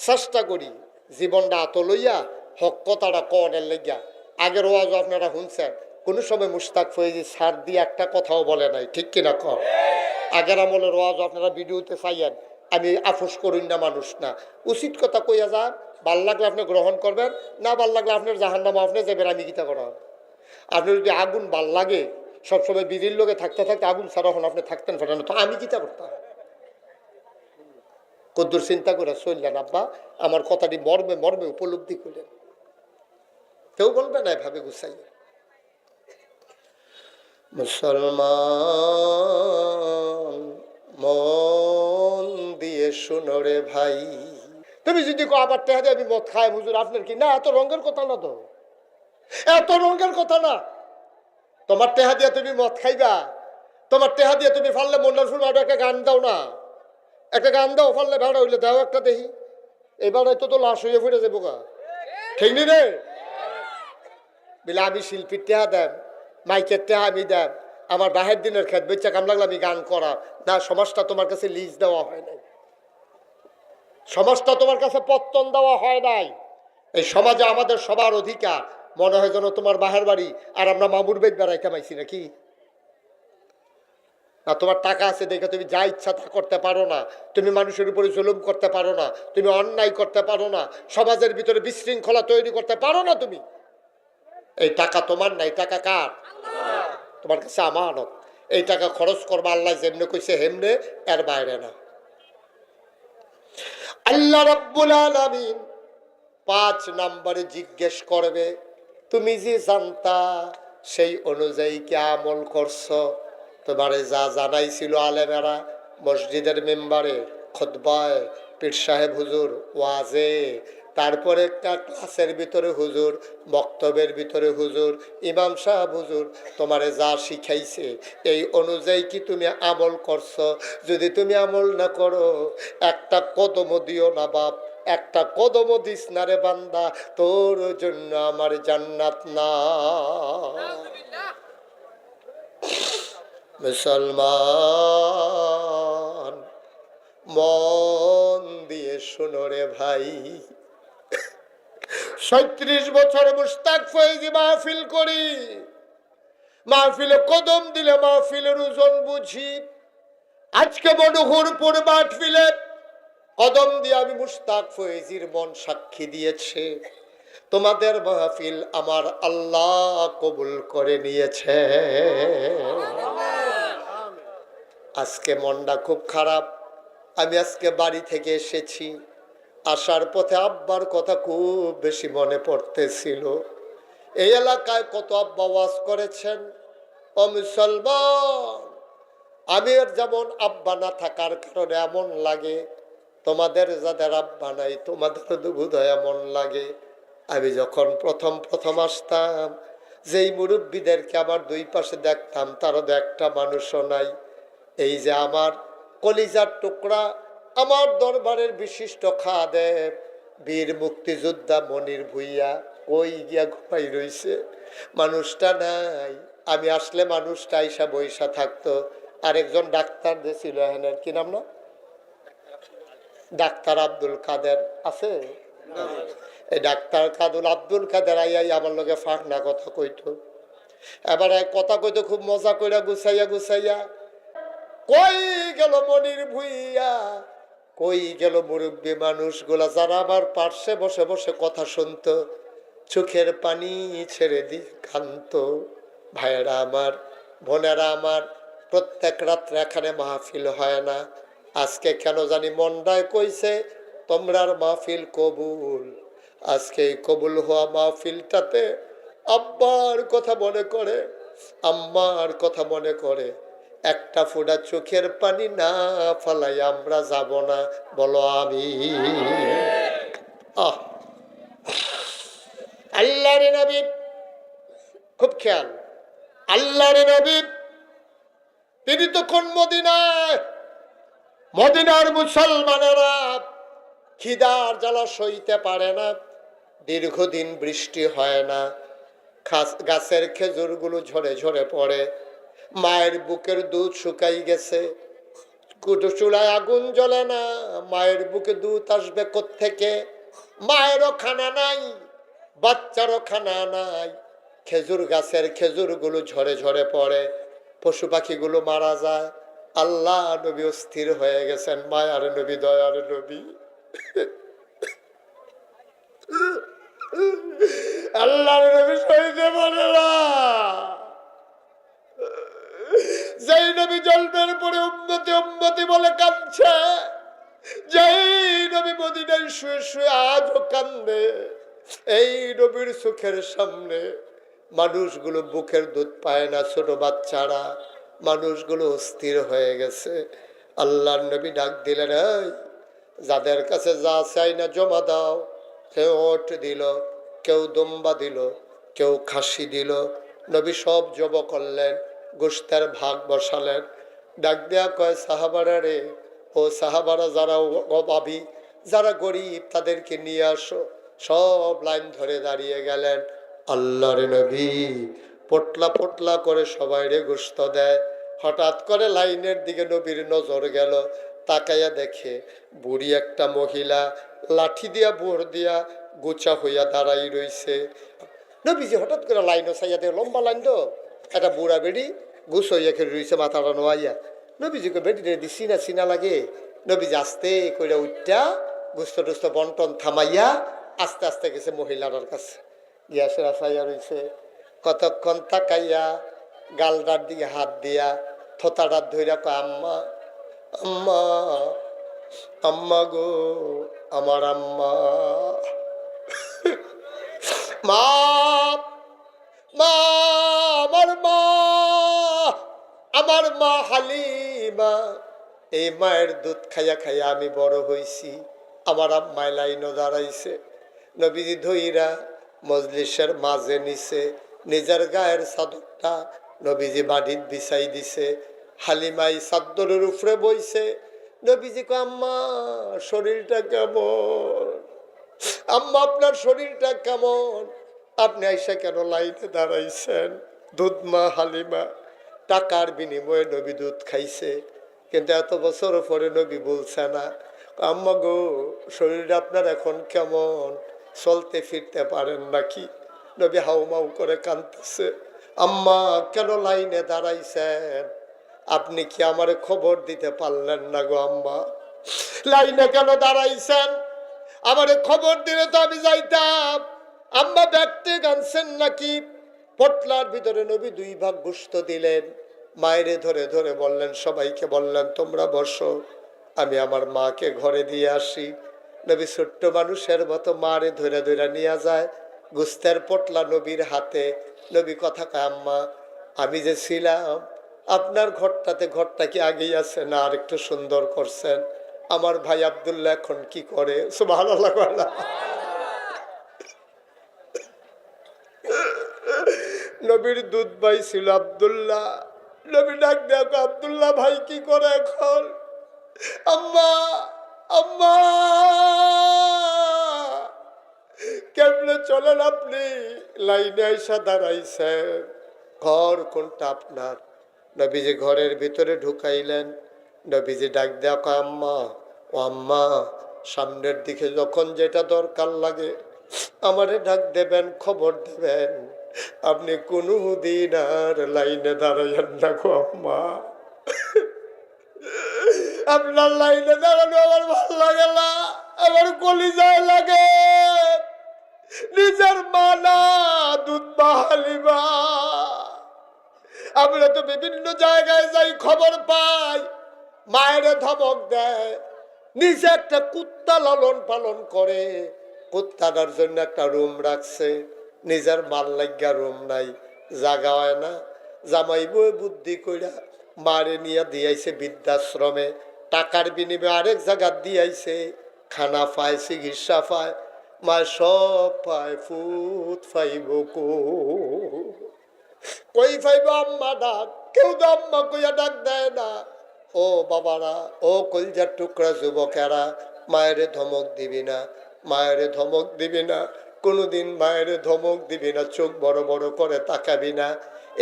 চেষ্টা করি জীবনটা আত লইয়া হক কথাটা কনের লেগিয়া। আগের ওয়াজ আপনারা শুনছেন, কোনো সময় মুশতাক ফয়েজি সার দিয়ে একটা কথাও বলে নাই, ঠিক কিনা কর? আগের আমলের ওয়াজ আপনারা ভিডিওতে চাইয়েন, আমি আফসোস করুন না, মানুষ না, উচিত কথা কইয়া যান। ভাল লাগলে আপনি গ্রহণ করবেন, না ভাল লাগলে আপনার জাহান্নামে আপনি যাবেন, আমি গীতা করা। আপনার যদি আগুন ভাল লাগে, সবসময় বিড়ির লোকে থাকতে থাকতে আগুন ছাড়া হন আপনি থাকতেন পারেন, তো আমি গীতা করতাম। কদ্দুর চিন্তা করে চললেন আব্বা, আমার কথাটি মর্মে মর্মে উপলব্ধি করলেন। কেউ বলবে না এভাবে গুছাই। মুসলমান মন দিয়ে শুনো রে ভাই, তুমি যদি আবার টেহা দিয়ে আমি মদ খাই হুজুর, আপনার কি? না, এত রঙের কথা না তো, এত রঙের কথা না। তোমার টেহা দিয়ে তুমি মদ খাইবা, তোমার টেহা দিয়ে তুমি ফাললে মন্ডল ফুল একটা গান দাও না, একটা গান দাও, ফাললে ভাড়া হইলে দাও একটা দেখি। এবার হয়তো তো লাশ হয়ে ফিরে যাবো গা, ঠিক নি রে? বলে আমি শিল্পীর টেহা দেন, মাইকের টেহা আমি দেন, আমার বাহের দিনের খেত বেচা কাম লাগলে আমি গান করা না। সমাজটা তোমার কাছে লিজ দেওয়া হয় নাই, সমাজটা তোমার কাছে পত্তন দেওয়া হয় নাই। এই সমাজে আমাদের সবার অধিকার। মনে হয় যেন তোমার বাহের বাড়ি আর আমরা মামুর বেদ বেড়াইতে পাইছি নাকি? না, তোমার টাকা আছে দেখে তুমি যা ইচ্ছা তা করতে পারো না, তুমি মানুষের উপরে জুলুম করতে পারো না, তুমি অন্যায় করতে পারো না, সমাজের ভিতরে বিশৃঙ্খলা তৈরি করতে পারো না তুমি। এই টাকা তোমার না, এই টাকা কার? তোমার কাছে আমানত। এই টাকা খরচ করবা আল্লাহ যেমনে কইছে হেমনে, এর বাইরে না। আল্লাহ রাব্বুল আলামিন 5 নম্বরে জিজ্ঞেস করবে, তুমি যে জানতা সেই অনুযায়ী কি আমল করছো? তোমারে যা জানাইছিল আলেমেরা মসজিদের মেম্বারে, খুতবায়, পীর সাহেব হুজুর ওয়াজে, তারপরে একটা ক্লাসের ভিতরে হুজুর, বক্তব্যের ভিতরে হুজুর, ইমাম সাহেব হুজুর তোমারে যা শিখাইছে এই অনুযায়ী কি তুমি আমল করছো? যদি তুমি আমল না করো, একটা কদমও দিও না বাপ, একটা কদমও দিস না রে বান্দা, তোর জন্য আমার জান্নাত না। মুসলমান মন দিয়ে শোনো রে ভাই, 37 বছর মুশতাক ফয়েজি মাহফিল করি, মাহফিলে কদম দিলে মাহফিলের ওজন বুঝি। আজকে মনোহরপুর মাহফিলে কদম দিয়ে আমি মুশতাক ফয়েজির মন সাক্ষী দিয়েছে, তোমাদের মাহফিল আমার আল্লাহ কবুল করে নিয়েছে। আজকে মনটা খুব খারাপ। আমি আজকে বাড়ি থেকে এসেছি, আসার পথে আব্বার কথা খুব বেশি মনে পড়তেছিল। এই এলাকায় কত আব্বা ওয়াজ করেছেন। ও মুসলমান, আমি যেমন আব্বা না থাকার কারণে এমন লাগে, তোমাদের যাদের আব্বা নাই তোমাদেরও তো বোধহয় এমন লাগে। আমি যখন প্রথম প্রথম আসতাম, যেই মুরব্বীদেরকে আমার 2 পাশে দেখতাম তারও একটা মানুষও নাই। এই যে আমার কলিজার টুকরা, আমার দরবারের বিশিষ্ট খাদেম বীর মুক্তিযোদ্ধা মনির ভুইয়া, ওই গিয়া ঘুমাই রইছে, মানুষটা নাই। আমি আসলে মানুষটা আইসা বইসা থাকতো। আরেকজন ডাক্তার যে ছিল, হ্যাঁ কি নাম না, ডাক্তার আব্দুল কাদের আছে, এই ডাক্তার আব্দুল কাদের আইয়াই আমার লগে ফাঁক না কথা কইতো। এবার কথা কইতো খুব মজা কইরা গুছাইয়া গুছাইয়া। কই গেল মনির ভুইয়া, কই গেল মুরব্বী মানুষগুলা যারা আমার পার্শ্বে বসে বসে কথা শুনতো, চোখের পানি ছেড়ে দিয়ে কাঁদতো। ভাইয়েরা আমার, বোনেরা আমার, প্রত্যেক রাত্রে এখানে মাহফিল হয় না। আজকে কেন জানি মনটায় কইছে তোমরার মাহফিল কবুল। আজকে এই কবুল হওয়া মাহফিলটাতে আব্বার কথা মনে করে, আম্মার কথা মনে করে, একটা ফোঁটা চোখের পানি না ফালাই আমরা যাব না, বলো আমি। আল্লাহর নবী, খুব খেয়াল, আল্লাহর নবী তিনি তখন মদিনায়, মদিনার মুসলমানেরা খিদার জ্বালা সইতে পারে না, দীর্ঘদিন বৃষ্টি হয় না, গাছের খেজুরগুলো ঝরে ঝরে পড়ে, মায়ের বুকের দুধ শুকাই গেছে, চুলায় আগুন জ্বলে না, মায়ের বুকে দুধ আসবে কোত্থেকে? মায়েরও খানা নাই, বাচ্চারও খানা নাই, খেজুর গাছের খেজুরগুলো ঝরে ঝরে পড়ে, পশু পাখিগুলো মারা যায়। আল্লাহ নবী অস্থির হয়ে গেছেন, মায়ার নবী, দয়ার নবী। আল্লাহর নবী সইতে পারে না। যেই নবী জন্মের পরে উম্মতি উম্মতি বলে কাঁদছে, যেই নবী মদিনায় শুয়ে শুয়ে আজও কান্দে, এই নবীর চোখের সামনে মানুষগুলো বুকের দুধ পায় না, ছোট বাচ্চারা, মানুষগুলো অস্থির হয়ে গেছে। আল্লাহর নবী ডাক দিলেন, এই যাদের কাছে যা চাই না জমা দাও। কেউ ওট দিল, কেউ দুম্বা দিল, কেউ খাসি দিল। নবী সব জব করলেন, গোশতের ভাগ বসালেন। ডাক দেয়া কয়, সাহাবারা রে, ও সাহাবারা যারা অভাবী, যারা গরিব, তাদেরকে নিয়ে আসো। সব লাইন ধরে দাঁড়িয়ে গেলেন। আল্লাহর নবী পটলা পটলা করে সবাই রে গোশত দেয়। হঠাৎ করে লাইনের দিকে নবীর নজর গেল, তাকাইয়া দেখে বুড়ি একটা মহিলা লাঠি দিয়া বোর দিয়া গোছা হইয়া দাঁড়াই রইছে। নবীজি হঠাৎ করে লাইনও চাইয়া দিয়ে, লম্বা লাইন তো, একটা বুড়া বেড়ি গুছ হইয়া খেলে রইছে, মাথাটা নোয়াইয়া। নবীজিকে বেড়িটা দি চিনা চিনা লাগে। নবীজি আস্তে করে উঠটা গুস্ত টুস্ত বন্টন থামাইয়া আস্তে আস্তে গেছে মহিলার কাছে, গিয়া সেরা চাইয়া রইছে। কতক্ষণ তাকাইয়া গালটার দিকে হাত দিয়া থোতাটার ধইরা কয়, আম্মা আম্মা আম্মা গো, আমার আম্মা, মা মা, আমার মা, আমার মা হালিমা। এই মায়ের দুধ খাইয়া খাইয়া আমি বড় হইছি। আমার আম্মায় লাইনও দাঁড়াইছে। নবীজি ধইরা মজলিসের মাঝে নিছে, নিজের গায়ের চাদরটা নবীজি বাড়ির বিছাই দিছে। হালিমাই চাদরের উপরে বইছে। নবীজি কয়, আম্মা শরীরটা কেমন? আম্মা আপনার শরীরটা কেমন? আপনি আইসা কেন লাইনে দাঁড়াইছেন? দুধ মা হালিমা টাকার বিনিময়ে নবী দুধ খাইছে, কিন্তু এত বছর পরে নবী বলছে না, আম্মা গো শরীরটা আপনার এখন কেমন? চলতে ফিরতে পারেন নাকি? নবী হাউমাউ করে কাঁদতেছে। আম্মা কেন লাইনে দাঁড়াইছেন? আপনি কি আমারে খবর দিতে পারলেন না গো আম্মা? লাইনে কেন দাঁড়াইছেন? আমারে খবর দিলে তো আমি যাইতাম। আম্মা ব্যাগতে গানছেন নাকি? পটলার ভিতরে নবী 2 ভাগ গোশত দিলেন। মায়েরে ধরে ধরে বললেন, সবাইকে বললেন, তোমরা বসো, আমি আমার মাকে ঘরে দিয়ে আসি। নবী ছোট্ট মানুষের মতো মারে ধরে ধরে নিয়ে যায়। গোস্তের পটলা নবীর হাতে। নবী কথা কয়, আম্মা আমি যে ছিলাম আপনার ঘরটাতে, ঘরটা কি আগেই আছে না আর একটু সুন্দর করছেন? আমার ভাই আব্দুল্লাহ এখন কি করে? সুবহানাল্লাহ। নবীর দুধ ভাই ছিল আব্দুল্লাহ। নবী ডাক দেখো, আব্দুল্লাহ ভাই কি করে এখন? আম্মা আম্মা কেমনে চলেন আপনি? লাইনে আইসা দাঁড়াইছেন। ঘর কোনটা আপনার? নবীজি ঘরের ভিতরে ঢুকাইলেন। নবীজি ডাক দেখো, আম্মা ও আম্মা, সামনের দিকে যখন যেটা দরকার লাগে আমারে ডাক দেবেন, খবর দেবেন। আপনি কোনো দিন আর লাইনে দাঁড়াইয়েন না গো আম্মা। আপনার লাইনে দাঁড়ানো আমার ভালো লাগে না, আমার কলিজায় লাগে। নিজের মা না, দুধ মা হালিমা। আমরা তো বিভিন্ন জায়গায় যাই, খবর পাই, মায়ের ধমক দেয়। নিজে একটা কুত্তা লালন পালন করে, কুত্তাটার জন্য একটা রুম রাখছে, নিজের মাল লাগিয়া রুম নাই, জাগা হয় না। জামাই বই বুদ্ধি কইরা মারে নিয়ে দিয়াইছে বৃদ্ধাশ্রমে, টাকার বিনিময়ে আরেক জায়গা দিয়াইছে, খানা পায়, চিকিৎসা পায়, মা সব পায়, ফুট ফাইব কই ফাইব আম্মা ডাক, কেউ তো আম্মা কইয়া ডাক দেয় না। ও বাবারা, ও কলজার টুকরা যুবকেরা, মায়েরে ধমক দিবি না, মায়েরে ধমক দিবি না। কোনোদিন মায়ের ধমক দিবি না, চোখ বড় বড় করে তাকাবি না।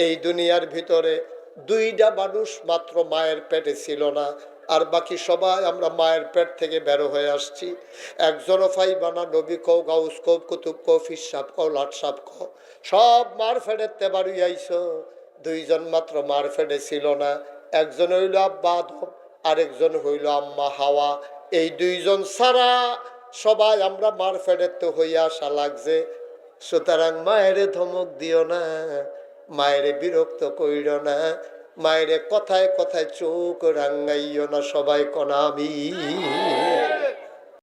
এই দুনিয়ার ভিতরে দুইটা মানুষ মাত্র মায়ের পেটে ছিল না, আর বাকি সবাই আমরা মায়ের পেট থেকে বের হয়ে আসছি। একজনও ফাইবানা, নবী কও, গাউস কও, কুতুব কও, ফির সাপ কও, লাট সাপ কও, সব মার ফেডেতে বাড়ি আইছো। দুইজন মাত্র মার ফেডে ছিল না, একজন হইল আব্বা আদম, আরেকজন হইল আম্মা হাওয়া। এই দুইজন ছাড়া সবাই আমরা মার ফেডেতে হইয়া আসা লাগছে। সুতরাং মায়েরে ধমক দিও না, মায়েরে বিরক্ত কইর না, মায়েরে কথায় কথায় চোখ রাঙ্গাইও না। সবাই কনা আমি